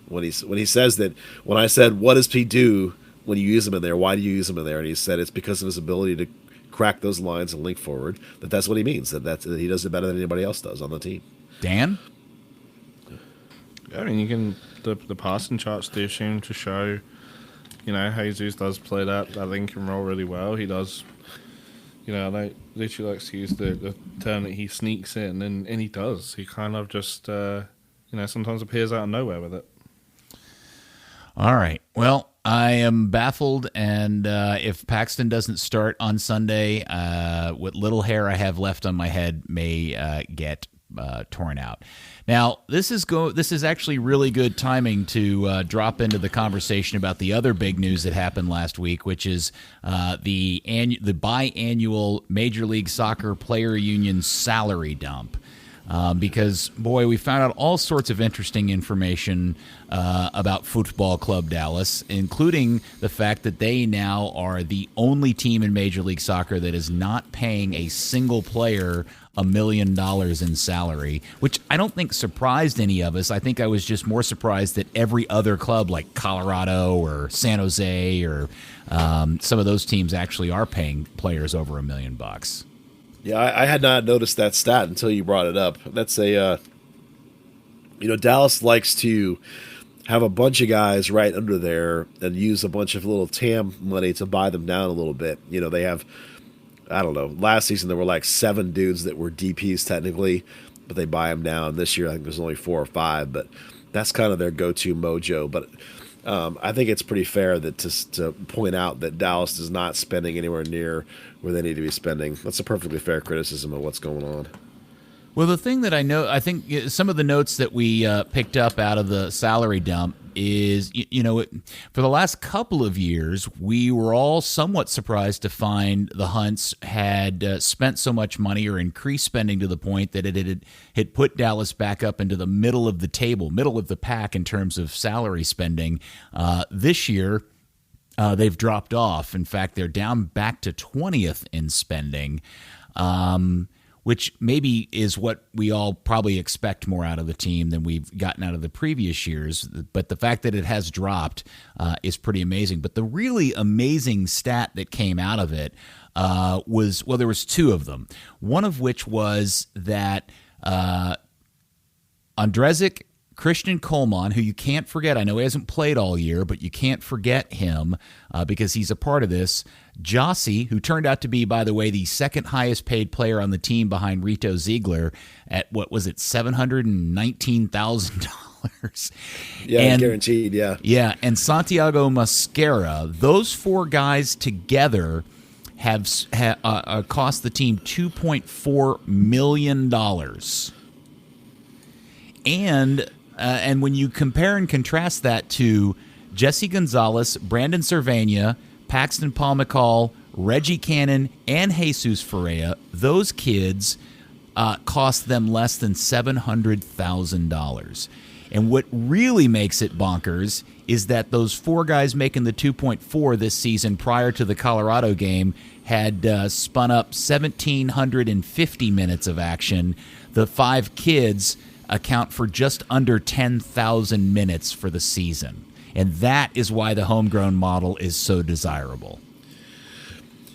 When he says that, when I said, what does he do when you use him in there? Why do you use him in there? And he said it's because of his ability to crack those lines and link forward. That's what he means. That he does it better than anybody else does on the team. Dan? I mean, you can the passing charts do seem to show, Jesus does play that linking role really well. He does, like literally likes to use the term that he sneaks in, and he does. He kind of just sometimes appears out of nowhere with it. All right. Well, I am baffled, and if Paxton doesn't start on Sunday, what little hair I have left on my head may get torn out. Now, this is actually really good timing to drop into the conversation about the other big news that happened last week, which is the biannual Major League Soccer Player Union salary dump. Because, boy, we found out all sorts of interesting information about Football Club Dallas, including the fact that they now are the only team in Major League Soccer that is not paying a single player $1 million in salary, which I don't think surprised any of us. I think I was just more surprised that every other club like Colorado or San Jose or some of those teams actually are paying players over $1 million. Yeah, I had not noticed that stat until you brought it up. That's Dallas likes to have a bunch of guys right under there and use a bunch of little TAM money to buy them down a little bit. They have, I don't know, last season there were like 7 dudes that were DPs technically, but they buy them down. This year I think there's only 4 or 5, but that's kind of their go-to mojo. But I think it's pretty fair that to point out that Dallas is not spending anywhere near where they need to be spending. That's a perfectly fair criticism of what's going on. Well, the thing that I think some of the notes that we picked up out of the salary dump is, for the last couple of years, we were all somewhat surprised to find the Hunts had spent so much money or increased spending to the point that it had put Dallas back up into the middle of the table, middle of the pack in terms of salary spending. This year, they've dropped off. In fact, they're down back to 20th in spending. Which maybe is what we all probably expect more out of the team than we've gotten out of the previous years. But the fact that it has dropped is pretty amazing. But the really amazing stat that came out of it was, well, there was 2 of them. One of which was that Andrzezic Christian Coleman, who you can't forget, I know he hasn't played all year, but you can't forget him because he's a part of this. Jossie, who turned out to be, by the way, the second highest paid player on the team behind Rito Ziegler at, what was it, $719,000. Yeah, guaranteed, yeah. Yeah, and Santiago Mascara, those 4 guys together have cost the team $2.4 million. And when you compare and contrast that to Jesse Gonzalez, Brandon Cervania, Paxton Paul McCall, Reggie Cannon, and Jesus Ferreira, those kids cost them less than $700,000. And what really makes it bonkers is that those 4 guys making the 2.4 this season prior to the Colorado game had spun up 1,750 minutes of action. The 5 kids account for just under 10,000 minutes for the season. And that is why the homegrown model is so desirable.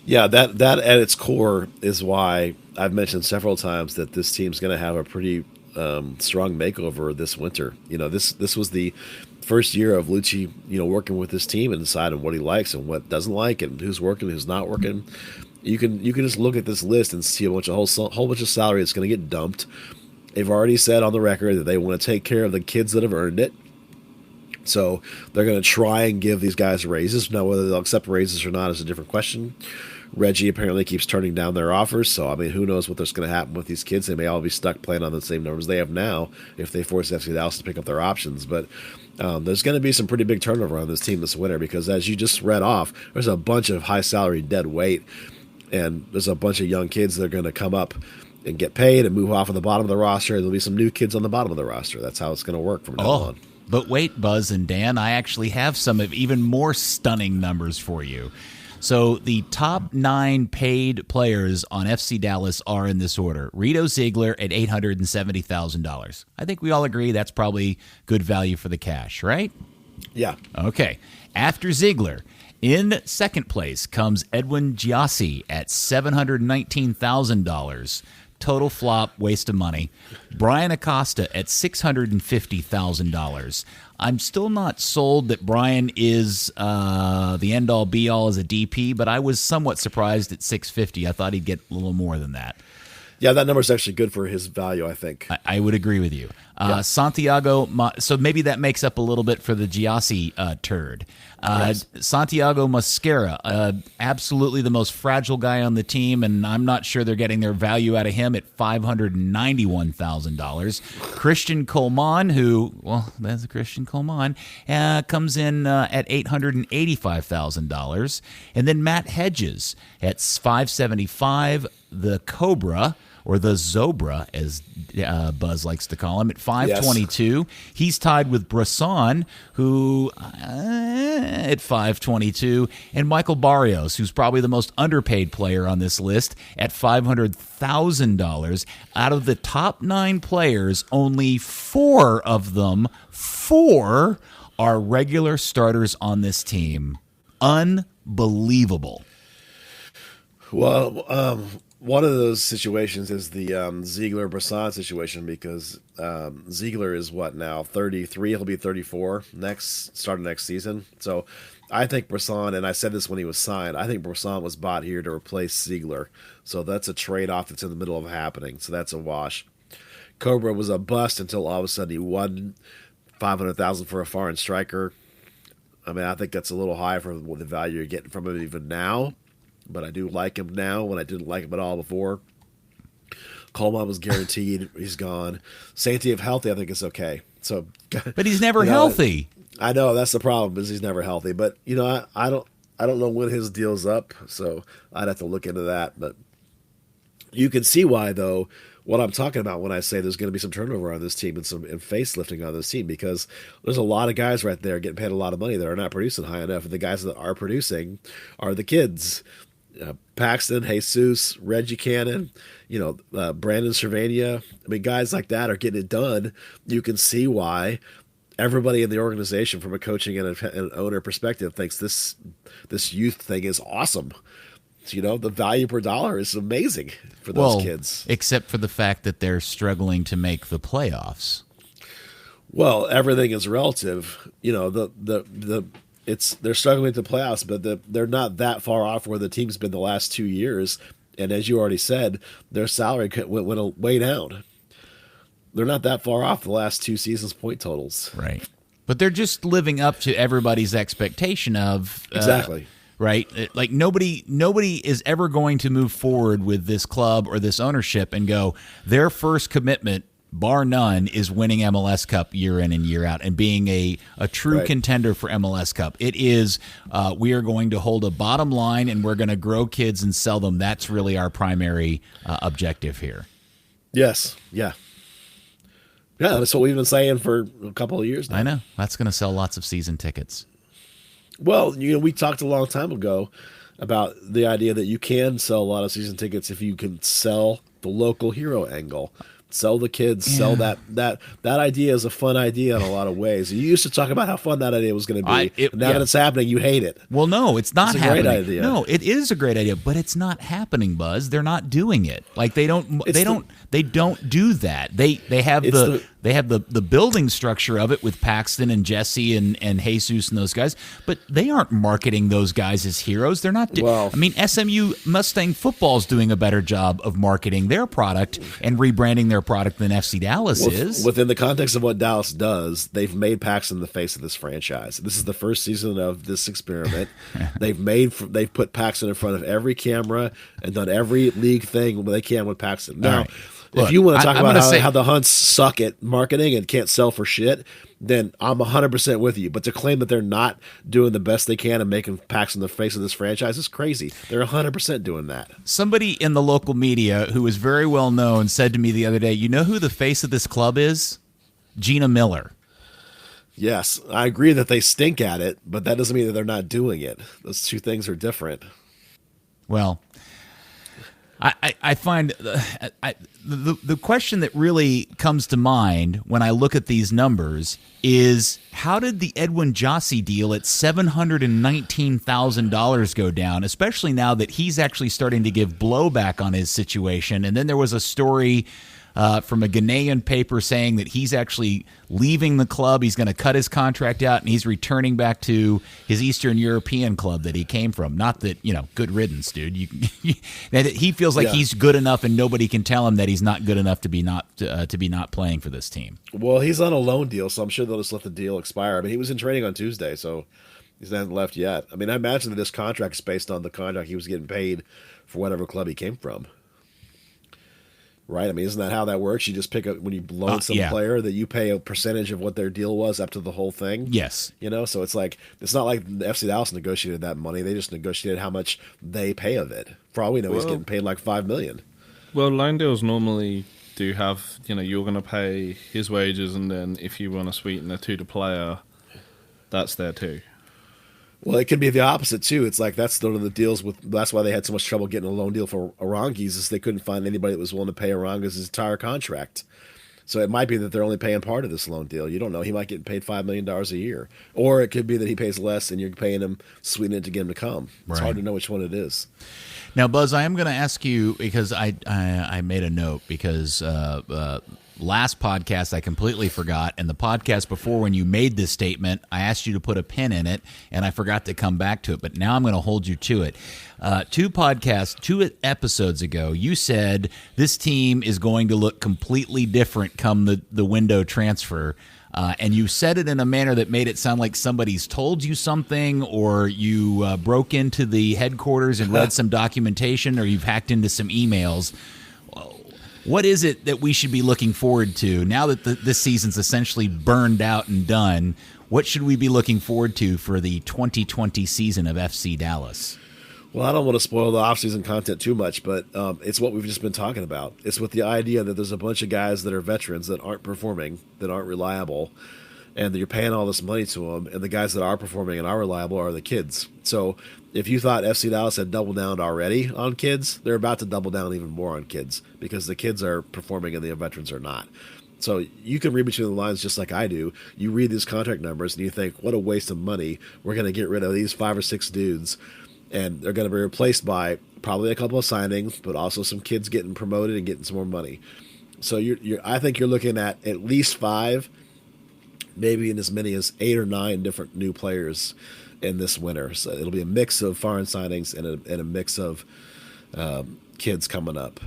Yeah, that at its core is why I've mentioned several times that this team's going to have a pretty strong makeover this winter. This was the first year of Lucci, working with this team and deciding what he likes and what doesn't like and who's working, who's not working. You can just look at this list and see a whole bunch of salary that's going to get dumped. They've already said on the record that they want to take care of the kids that have earned it. So they're going to try and give these guys raises. Now, whether they'll accept raises or not is a different question. Reggie apparently keeps turning down their offers, so, who knows what's going to happen with these kids. They may all be stuck playing on the same numbers they have now if they force FC Dallas to pick up their options. But there's going to be some pretty big turnover on this team this winter because, as you just read off, there's a bunch of high-salary dead weight, and there's a bunch of young kids that are going to come up and get paid and move off of the bottom of the roster. There'll be some new kids on the bottom of the roster. That's how it's going to work from now on. But wait, Buzz and Dan, I actually have some of even more stunning numbers for you. So the top 9 paid players on FC Dallas are in this order. Rito Ziegler at $870,000. I think we all agree that's probably good value for the cash, right? Yeah. Okay. After Ziegler, in second place comes Edwin Giassi at $719,000. Total flop, waste of money. Brian Acosta at $650,000. I'm still not sold that Brian is the end-all, be-all as a DP, but I was somewhat surprised at $650,000. I thought he'd get a little more than that. Yeah, that number's actually good for his value, I think. I would agree with you. Santiago, so maybe that makes up a little bit for the Giassi turd. Yes. Santiago Mosquera, absolutely the most fragile guy on the team, and I'm not sure they're getting their value out of him at $591,000. Christian Coleman, that's Christian Coleman, comes in at $885,000. And then Matt Hedges at $575,000, the Cobra, or the Zobra, as Buzz likes to call him, at $522,000. Yes. He's tied with Bresson, who at $522,000, and Michael Barrios, who's probably the most underpaid player on this list, at $500,000. Out of the top 9 players, only 4 of them, 4 are regular starters on this team. Unbelievable. Well, one of those situations is the Ziegler-Bresson situation because Ziegler is now 33. He'll be 34 starting next season. So I think Bresson, and I said this when he was signed, I think Bresson was bought here to replace Ziegler. So that's a trade-off that's in the middle of happening. So that's a wash. Cobra was a bust until all of a sudden he won $500,000 for a foreign striker. I think that's a little high for the value you're getting from him even now. But I do like him now when I didn't like him at all before. Coleman was guaranteed. He's gone. Santi, if healthy, I think it's okay. So, but he's never healthy. I know that's the problem is he's never healthy. But I don't know when his deal's up, so I'd have to look into that. But you can see why, though, what I'm talking about when I say there's going to be some turnover on this team and some facelifting on this team because there's a lot of guys right there getting paid a lot of money that are not producing high enough, and the guys that are producing are the kids. Paxton, Jesus, Reggie Cannon, Brandon Cervania. Guys like that are getting it done. You can see why everybody in the organization, from a coaching and an owner perspective, thinks this youth thing is awesome. The value per dollar is amazing for those kids. Except for the fact that they're struggling to make the playoffs. Well, everything is relative. They're struggling with the playoffs, but they're not that far off where the team's been the last 2 years. And as you already said, their salary went way down. They're not that far off the last 2 seasons' point totals. Right. But they're just living up to everybody's expectation of... Exactly. Right? Like nobody is ever going to move forward with this club or this ownership and go, their first commitment, bar none, is winning MLS Cup year in and year out and being a true contender for MLS Cup. It is, we are going to hold a bottom line and we're going to grow kids and sell them. That's really our primary objective here. Yes. Yeah. Yeah, that's what we've been saying for a couple of years now. I know. That's going to sell lots of season tickets. Well, we talked a long time ago about the idea that you can sell a lot of season tickets if you can sell the local hero angle. Sell the kids, sell that idea is a fun idea in a lot of ways. You used to talk about how fun that idea was going to be. Now that it's happening, you hate it. Well, no, it's not happening. It's a great idea. No, it is a great idea, but it's not happening, Buzz. They're not doing it. Like they don't do that. They have the building structure of it with Paxton and Jesse and Jesus and those guys, but they aren't marketing those guys as heroes. They're not. SMU Mustang football's doing a better job of marketing their product and rebranding their product than FC Dallas is. Within the context of what Dallas does, they've made Paxton the face of this franchise. This is the first season of this experiment. They've put Paxton in front of every camera and done every league thing they can with Paxton. Now, if you want to talk about how the Hunts suck at marketing and can't sell for shit, then I'm 100% with you. But to claim that they're not doing the best they can and making Paxton the face of this franchise is crazy. They're 100% doing that. Somebody in the local media who is very well known said to me the other day, you know who the face of this club is? Gina Miller. Yes, I agree that they stink at it, but that doesn't mean that they're not doing it. Those two things are different. Well, I find the question that really comes to mind when I look at these numbers is how did the Edwin Jossie deal at $719,000 go down, especially now that he's actually starting to give blowback on his situation? And then there was a story from a Ghanaian paper saying that he's actually leaving the club. He's going to cut his contract out, and he's returning back to his Eastern European club that he came from. Not that, good riddance, dude. That he feels like he's good enough, and nobody can tell him that he's not good enough to be not playing for this team. Well, he's on a loan deal, so I'm sure they'll just let the deal expire. I mean, he was in training on Tuesday, so he hasn't left yet. I mean, I imagine that this contract is based on the contract he was getting paid for whatever club he came from. Right? I mean, isn't that how that works? You just pick up when you loan some player that you pay a percentage of what their deal was up to the whole thing. Yes. So it's not like the FC Dallas negotiated that money. They just negotiated how much they pay of it. For all we know, he's getting paid like $5 million. Well, loan deals normally do have, you're going to pay his wages, and then if you want to sweeten the to the player, that's there too. Well, it could be the opposite too. It's like that's one of the deals with. That's why they had so much trouble getting a loan deal for Arangis, is they couldn't find anybody that was willing to pay Arangis his entire contract. So it might be that they're only paying part of this loan deal. You don't know. He might get paid $5 million a year, or it could be that he pays less and you're paying him, sweetening it to get him to come. It's hard to know which one it is. Now, Buzz, I am going to ask you because I made a note because last podcast I completely forgot, and the podcast before when you made this statement, I asked you to put a pin in it, and I forgot to come back to it, but now I'm going to hold you to it. Two episodes ago, you said this team is going to look completely different come the window transfer. And you said it in a manner that made it sound like somebody's told you something, or you broke into the headquarters and read some documentation, or you've hacked into some emails. What is it that we should be looking forward to now that this season's essentially burned out and done? What should we be looking forward to for the 2020 season of FC Dallas? Well, I don't want to spoil the off-season content too much, but it's what we've just been talking about. It's with the idea that there's a bunch of guys that are veterans that aren't performing, that aren't reliable, and that you're paying all this money to them, and the guys that are performing and are reliable are the kids. So if you thought FC Dallas had doubled down already on kids, they're about to double down even more on kids because the kids are performing and the veterans are not. So you can read between the lines just like I do. You read these contract numbers and you think, what a waste of money. We're going to get rid of these 5 or 6 dudes, and they're going to be replaced by probably a couple of signings, but also some kids getting promoted and getting some more money. So I think you're looking at least 5, maybe in as many as 8 or 9 different new players in this winter. So it'll be a mix of foreign signings and a mix of kids coming up.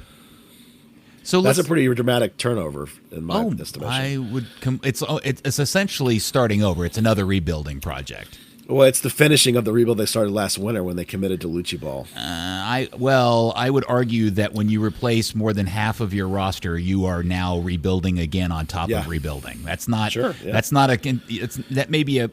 So that's a pretty dramatic turnover in my estimation. It's essentially starting over. It's another rebuilding project. Well, it's the finishing of the rebuild they started last winter when they committed to Lucci Ball. I would argue that when you replace more than half of your roster, you are now rebuilding again on top of rebuilding. That's not. Sure, yeah. That's not that may be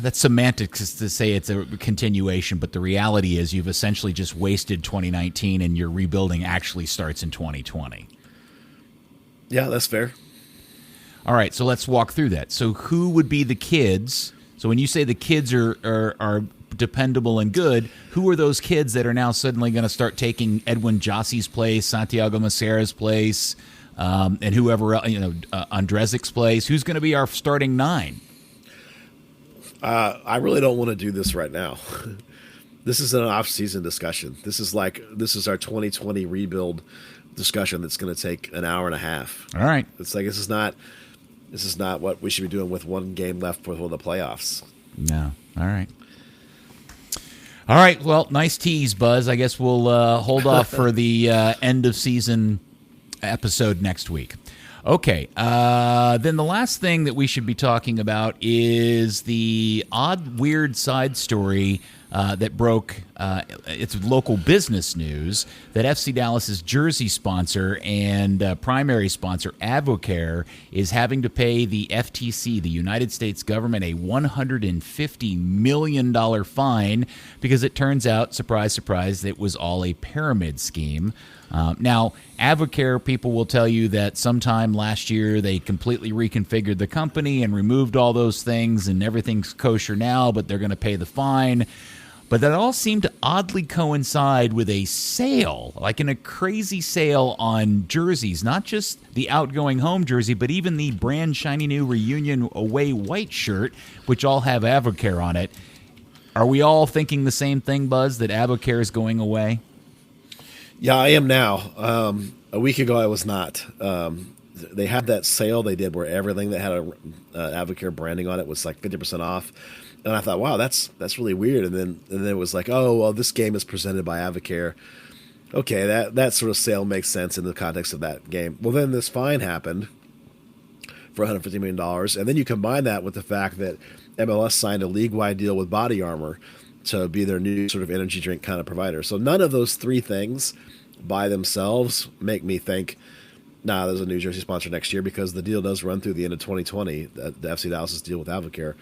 that's semantics to say it's a continuation, but the reality is you've essentially just wasted 2019, and your rebuilding actually starts in 2020. Yeah, that's fair. All right, so let's walk through that. So who would be the kids? So when you say the kids are dependable and good, who are those kids that are now suddenly going to start taking Edwin Jossi's place, Santiago Macera's place, and whoever else, Andrezic's place? Who's going to be our starting 9? I really don't want to do this right now. This is an off-season discussion. This is our 2020 rebuild discussion that's going to take an hour and a half. All right. It's like this is not what we should be doing with one game left before the playoffs. No. All right. All right. Well, nice tease, Buzz. I guess we'll hold off for the end of season episode next week. Okay. Then the last thing that we should be talking about is the odd, weird side story that broke. It's local business news that FC Dallas's jersey sponsor and primary sponsor, Advocare, is having to pay the FTC, the United States government, a $150 million fine because it turns out, surprise, surprise, it was all a pyramid scheme. Now, Advocare people will tell you that sometime last year they completely reconfigured the company and removed all those things and everything's kosher now, but they're going to pay the fine. But that all seemed to oddly coincide with a sale, like in a crazy sale on jerseys, not just the outgoing home jersey, but even the brand shiny new reunion away white shirt, which all have Advocare on it. Are we all thinking the same thing, Buzz, that Advocare is going away? Yeah, I am now. A week ago, I was not. They had that sale they did where everything that had a Advocare branding on it was like 50% off. And I thought, wow, that's really weird. And then it was like, oh, well, this game is presented by Advocare. Okay, that sort of sale makes sense in the context of that game. Well, then this fine happened for $150 million. And then you combine that with the fact that MLS signed a league-wide deal with Body Armor to be their new sort of energy drink kind of provider. So none of those three things by themselves make me think, nah, there's a new jersey sponsor next year, because the deal does run through the end of 2020, the FC Dallas' deal with Advocare.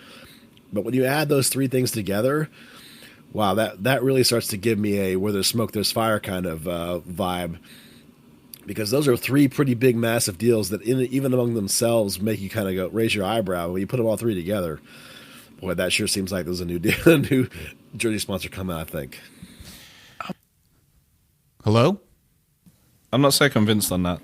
But when you add those three things together, wow, that really starts to give me a where there's smoke, there's fire kind of vibe. Because those are three pretty big, massive deals that even among themselves make you kind of go raise your eyebrow. When you put them all three together, boy, that sure seems like there's a new deal, a new jersey sponsor coming, I think. Hello? I'm not so convinced on that.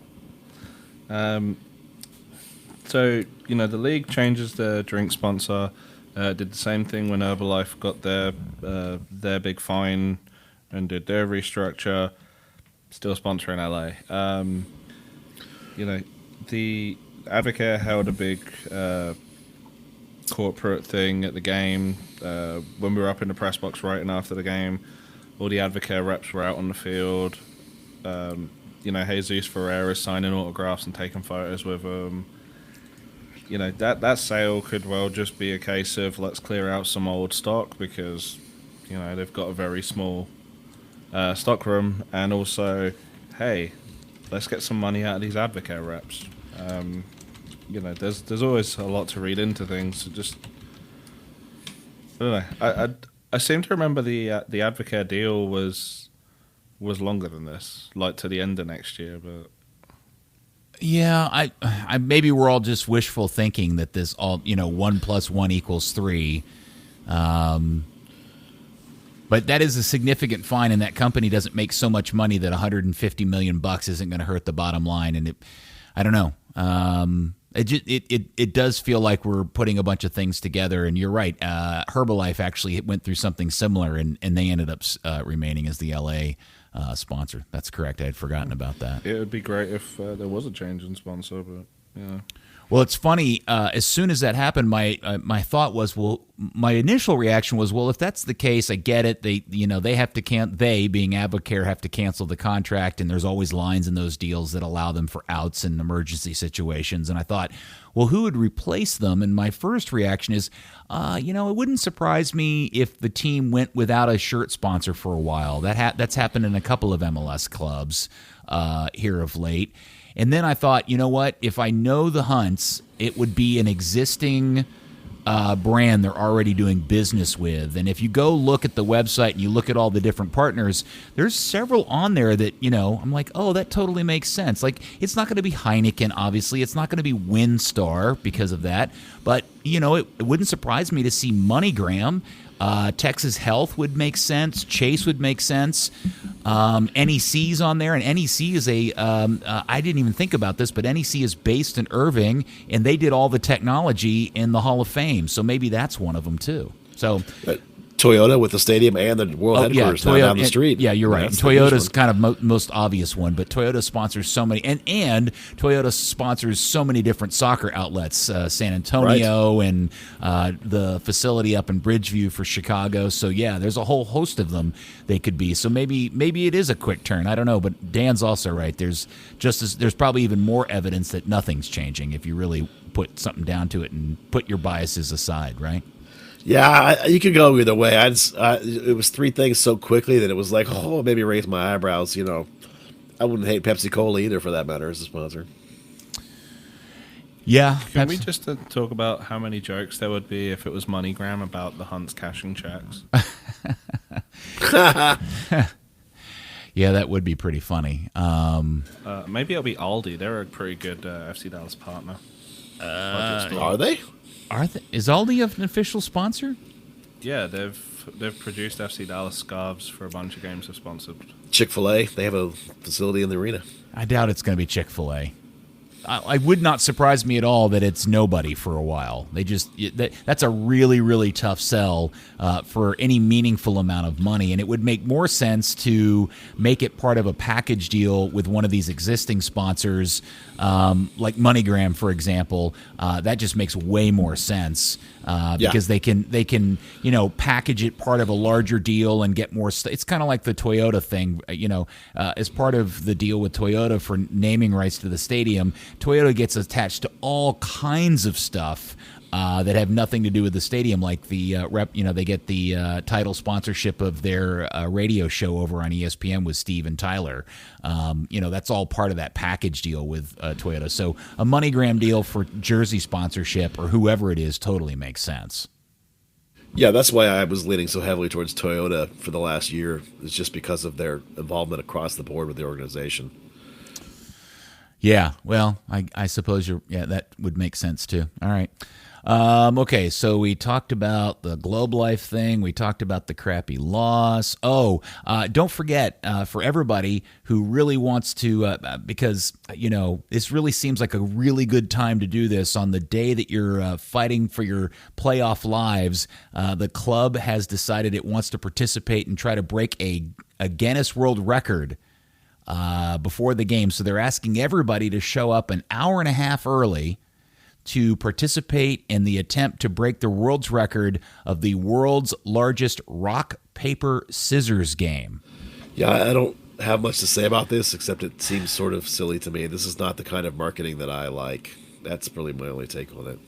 So, the league changes their drink sponsor. Did the same thing when Herbalife got their big fine and did their restructure. Still sponsoring LA. The Advocare held a big corporate thing at the game. When we were up in the press box writing after the game, all the Advocare reps were out on the field. Jesus Ferreira signing autographs and taking photos with them. That sale could well just be a case of let's clear out some old stock because, they've got a very small stock room, and also, hey, let's get some money out of these Advocare reps. There's always a lot to read into things. Just, I don't know. I seem to remember the Advocare deal was longer than this, like to the end of next year, but. Yeah, I maybe we're all just wishful thinking that this all 1 + 1 = 3, but that is a significant fine, and that company doesn't make so much money that $150 million isn't going to hurt the bottom line. And I don't know. It does feel like we're putting a bunch of things together. And you're right. Herbalife actually went through something similar, and they ended up remaining as the LA sponsor. That's correct. I had forgotten about that. It would be great if there was a change in sponsor, but yeah. Well, it's funny. As soon as that happened, my thought was, my initial reaction was, if that's the case, I get it. They have to they being Advocare have to cancel the contract, and there's always lines in those deals that allow them for outs in emergency situations. And I thought, who would replace them? And my first reaction is, it wouldn't surprise me if the team went without a shirt sponsor for a while. That's happened in a couple of MLS clubs here of late. And then I thought, if I know the Hunts, it would be an existing brand they're already doing business with. And if you go look at the website and you look at all the different partners, there's several on there that, I'm like, oh, that totally makes sense. Like, it's not going to be Heineken, obviously. It's not going to be WinStar because of that. But, it wouldn't surprise me to see MoneyGram. Texas Health would make sense. Chase would make sense. NEC's on there, and NEC is I didn't even think about this, but NEC is based in Irving, and they did all the technology in the Hall of Fame, so maybe that's one of them too. So Toyota with the stadium and the world headquarters now down the street. Yeah, you're right. And Toyota's kind of most obvious one, but Toyota sponsors so many, and Toyota sponsors so many different soccer outlets, San Antonio and the facility up in Bridgeview for Chicago. So yeah, there's a whole host of them they could be. So maybe it is a quick turn. I don't know, but Dan's also right. There's probably even more evidence that nothing's changing if you really put something down to it and put your biases aside, right? Yeah, you could go either way. It was three things so quickly that it was like, oh, maybe raise my eyebrows. I wouldn't hate Pepsi Cola either, for that matter, as a sponsor. Yeah. Can we just talk about how many jokes there would be if it was MoneyGram about the Hunts cashing checks? Yeah, that would be pretty funny. Maybe it'll be Aldi. They're a pretty good FC Dallas partner. Are they? Is Aldi an official sponsor? Yeah, they've produced FC Dallas scarves for a bunch of games they've sponsored. Chick-fil-A, they have a facility in the arena. I doubt it's going to be Chick-fil-A. I would not surprise me at all that it's nobody for a while. That's a really, really tough sell for any meaningful amount of money, and it would make more sense to make it part of a package deal with one of these existing sponsors, like MoneyGram, for example. That just makes way more sense because they can package it part of a larger deal and get more. It's kind of like the Toyota thing, as part of the deal with Toyota for naming rights to the stadium. Toyota gets attached to all kinds of stuff that have nothing to do with the stadium, like the they get the title sponsorship of their radio show over on ESPN with Steve and Tyler. That's all part of that package deal with Toyota. So a MoneyGram deal for jersey sponsorship or whoever it is totally makes sense. Yeah, that's why I was leaning so heavily towards Toyota for the last year. It's just because of their involvement across the board with the organization. Yeah, well, I suppose that would make sense too. All right. Okay, so we talked about the Globe Life thing. We talked about the crappy loss. Oh, don't forget, for everybody who really wants to, because, this really seems like a really good time to do this on the day that you're fighting for your playoff lives. The club has decided it wants to participate and try to break a Guinness World Record before the game. So they're asking everybody to show up an hour and a half early to participate in the attempt to break the world's record of the world's largest rock, paper, scissors game. Yeah, I don't have much to say about this, except it seems sort of silly to me. This is not the kind of marketing that I like. That's really my only take on it.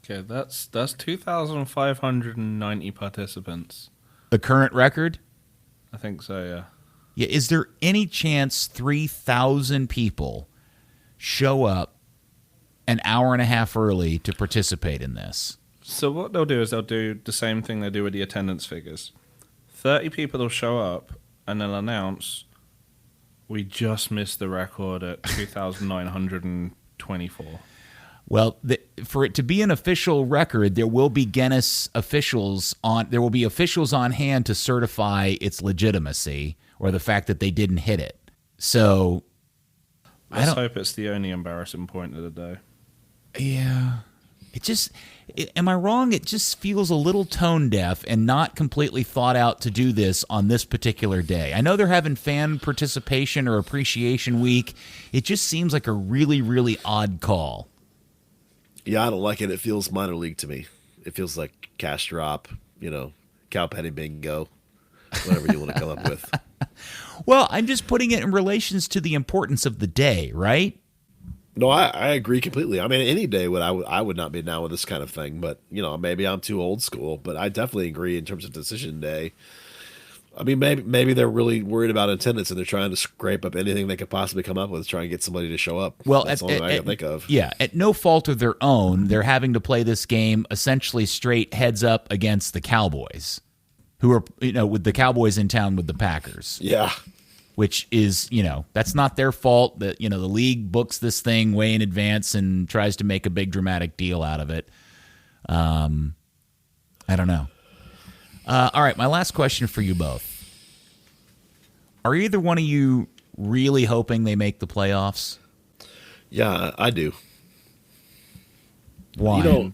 Okay, that's 2,590 participants. The current record? I think so, yeah. Yeah, is there any chance 3,000 people show up an hour and a half early to participate in this? So what they'll do is they'll do the same thing they do with the attendance figures. 30 people will show up and they'll announce, we just missed the record at 2,924. Well, for it to be an official record, there will be Guinness officials on. There will be officials on hand to certify its legitimacy or the fact that they didn't hit it. So, let's hope it's the only embarrassing point of the day. Yeah, am I wrong? It just feels a little tone deaf and not completely thought out to do this on this particular day. I know they're having fan participation or appreciation week. It just seems like a really, really odd call. Yeah, I don't like it. It feels minor league to me. It feels like cash drop, cow petting bingo, whatever you want to come up with. Well, I'm just putting it in relations to the importance of the day, right? No, I agree completely. I mean, any day I would not be down with this kind of thing, but maybe I'm too old school. But I definitely agree in terms of decision day. I mean, maybe they're really worried about attendance and they're trying to scrape up anything they could possibly come up with, trying to get somebody to show up. Well, that's the only thing I can think of. Yeah, at no fault of their own, they're having to play this game essentially straight heads up against the Cowboys, who are, with the Cowboys in town with the Packers. Yeah. Which is, that's not their fault. That the league books this thing way in advance and tries to make a big dramatic deal out of it. I don't know. All right, my last question for you both. Are either one of you really hoping they make the playoffs? Yeah, I do. Why?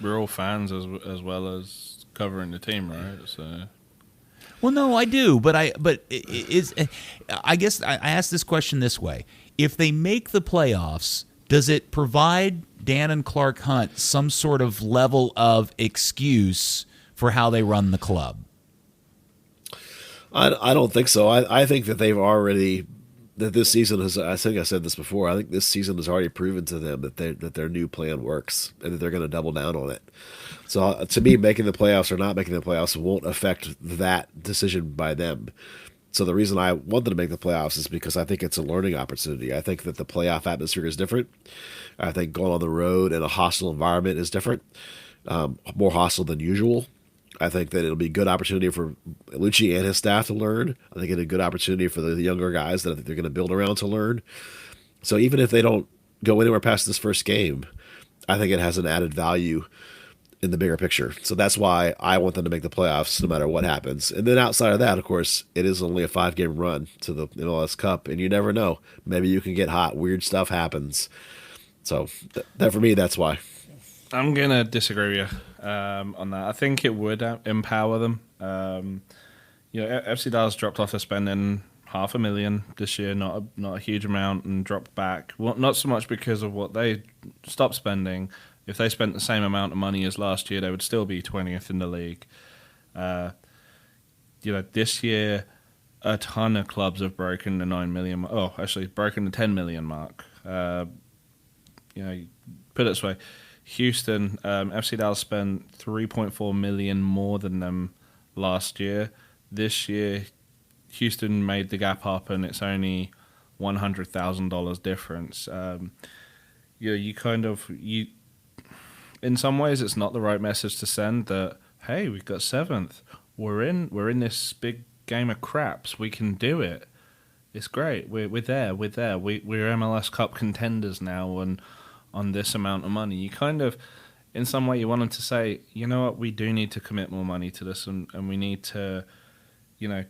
We're all fans as well as covering the team, right? So. Well, no, I do, but I guess I ask this question this way: if they make the playoffs, does it provide Dan and Clark Hunt some sort of level of excuse for how they run the club? I don't think so. I think that that this season has. I think I said this before. I think this season has already proven to them that their new plan works and that they're going to double down on it. So to me, making the playoffs or not making the playoffs won't affect that decision by them. So the reason I want them to make the playoffs is because I think it's a learning opportunity. I think that the playoff atmosphere is different. I think going on the road in a hostile environment is different, more hostile than usual. I think that it'll be a good opportunity for Lucci and his staff to learn. I think it's a good opportunity for the younger guys that I think they're going to build around to learn. So even if they don't go anywhere past this first game, I think it has an added value in the bigger picture. So that's why I want them to make the playoffs no matter what happens. And then outside of that, of course, it is only a 5-game run to the MLS Cup, and you never know. Maybe you can get hot. Weird stuff happens. So that for me, that's why. I'm going to disagree with you on that. I think it would empower them. FC Dallas dropped off their spending $500,000 this year, not a huge amount, and dropped back. Well, not so much because of what they stopped spending. If they spent the same amount of money as last year, they would still be 20th in the league. This year, a ton of clubs have broken the 9 million. Broken the 10 million mark. Put it this way: Houston, FC Dallas spent $3.4 million more than them last year. This year, Houston made the gap up, and it's only $100,000 difference. In some ways, it's not the right message to send that, hey, we've got 7th. We're in this big game of craps. We can do it. It's great. We're there. We're MLS Cup contenders now, and on this amount of money. You kind of, in some way, you want them to say, you know what, we do need to commit more money to this, and we need to,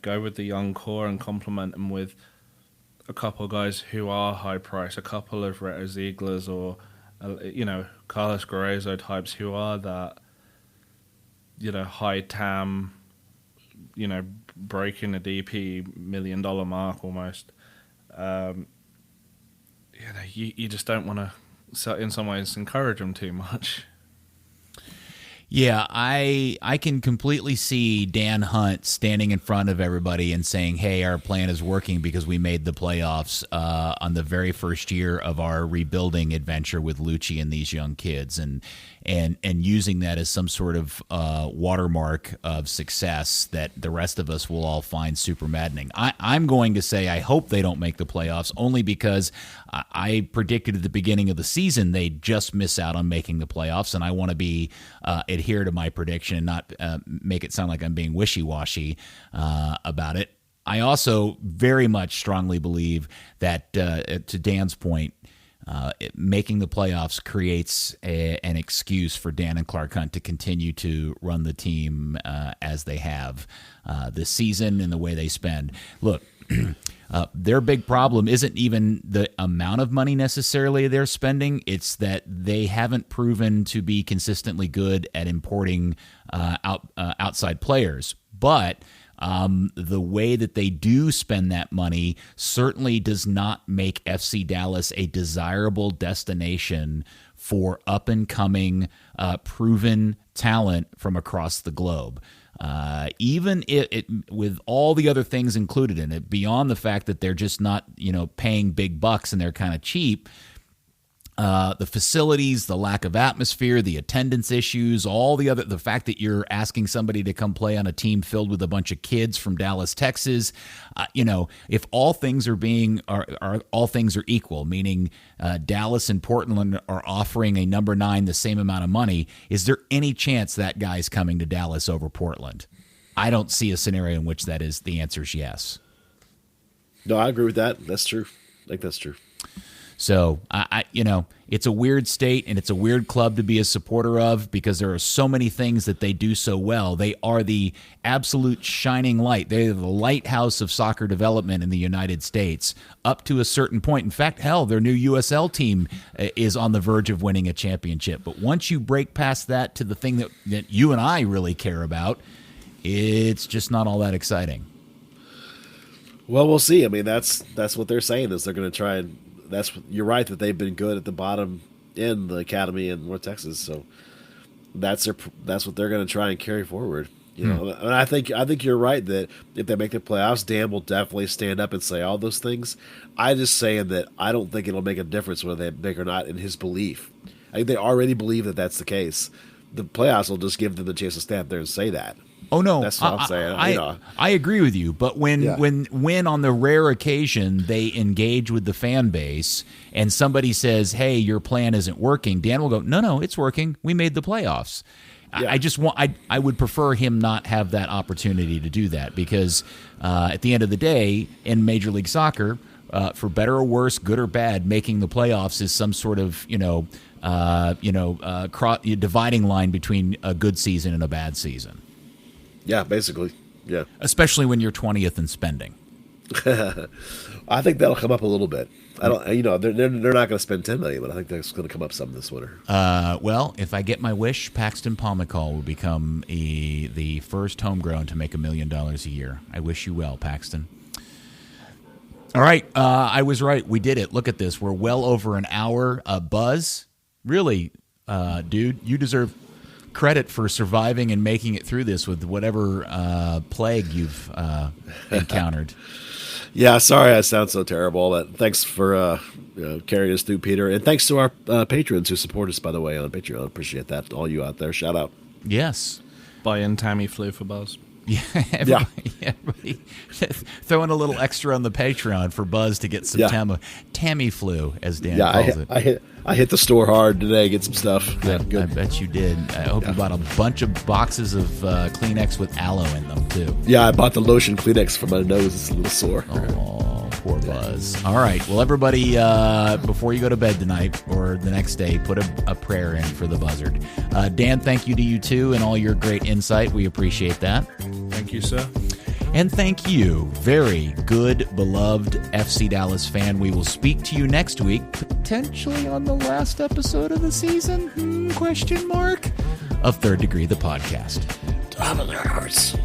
go with the young core and complement them with a couple of guys who are high price, a couple of Reto Zieglers or Carlos Guerrero types who are that, high TAM, breaking the DP $1 million mark almost. You just don't want to, in some ways, encourage them too much. Yeah, I can completely see Dan Hunt standing in front of everybody and saying, hey, our plan is working because we made the playoffs on the very first year of our rebuilding adventure with Lucci and these young kids, and using that as some sort of watermark of success that the rest of us will all find super maddening. I'm going to say I hope they don't make the playoffs, only because I predicted at the beginning of the season they'd just miss out on making the playoffs, and I want to be adhere to my prediction and not make it sound like I'm being wishy-washy about it. I also very much strongly believe that, to Dan's point, making the playoffs creates an excuse for Dan and Clark Hunt to continue to run the team as they have this season and the way they spend. Look, their big problem isn't even the amount of money necessarily they're spending. It's that they haven't proven to be consistently good at importing outside players. But the way that they do spend that money certainly does not make FC Dallas a desirable destination for up-and-coming, proven talent from across the globe. Even with all the other things included in it, beyond the fact that they're just not, paying big bucks and they're kind of cheap, the facilities, the lack of atmosphere, the attendance issues, the fact that you're asking somebody to come play on a team filled with a bunch of kids from Dallas, Texas, if all things all things are equal, meaning Dallas and Portland are offering a number 9 the same amount of money, is there any chance that guy's coming to Dallas over Portland? I don't see a scenario in which that is. The answer is yes. No, I agree with that. That's true. I think that's true. So, it's a weird state and it's a weird club to be a supporter of because there are so many things that they do so well. They are the absolute shining light. They're the lighthouse of soccer development in the United States up to a certain point. In fact, hell, their new USL team is on the verge of winning a championship. But once you break past that to the thing that you and I really care about, it's just not all that exciting. Well, we'll see. I mean, that's what they're saying is they're going to try and you're right that they've been good at the bottom in the academy in North Texas. So that's what they're going to try and carry forward. And I think you're right that if they make the playoffs, Dan will definitely stand up and say all those things. I just saying that I don't think it'll make a difference whether they make or not in his belief. I think they already believe that that's the case. The playoffs will just give them the chance to stand up there and say that. Oh no, that's what I'm saying. I agree with you, but when on the rare occasion they engage with the fan base and somebody says, "Hey, your plan isn't working," Dan will go, "No, it's working. We made the playoffs." Yeah. I would prefer him not have that opportunity to do that because at the end of the day, in Major League Soccer, for better or worse, good or bad, making the playoffs is some sort of dividing line between a good season and a bad season. Yeah, basically. Yeah. Especially when you're 20th in spending. I think that'll come up a little bit. I don't. They're not going to spend $10 million, but I think that's going to come up some this winter. Well, if I get my wish, Paxton Pomykal will become the first homegrown to make $1 million a year. I wish you well, Paxton. All right, I was right. We did it. Look at this. We're well over an hour. Buzz, really, dude, you deserve credit for surviving and making it through this with whatever plague you've encountered. Yeah, sorry I sound so terrible, but thanks for carrying us through, Peter. And thanks to our patrons who support us, by the way, on Patreon. Appreciate that. All you out there, shout out. Yes. Buy in Tamiflu for Buzz. Yeah, everybody throwing a little extra on the Patreon for Buzz to get some Tamiflu, as Dan calls it. I hit the store hard today, get some stuff. I bet you did. I hope you bought a bunch of boxes of Kleenex with aloe in them, too. Yeah, I bought the lotion Kleenex for my nose. It's a little sore. Oh, poor Buzz. All right. Well, everybody, before you go to bed tonight or the next day, put a prayer in for the buzzard. Dan, thank you to you, too, and all your great insight. We appreciate that. Thank you, sir. And thank you, very good, beloved FC Dallas fan. We will speak to you next week, potentially on the last episode of the season? Question mark? Of Third Degree, the podcast. Dominators.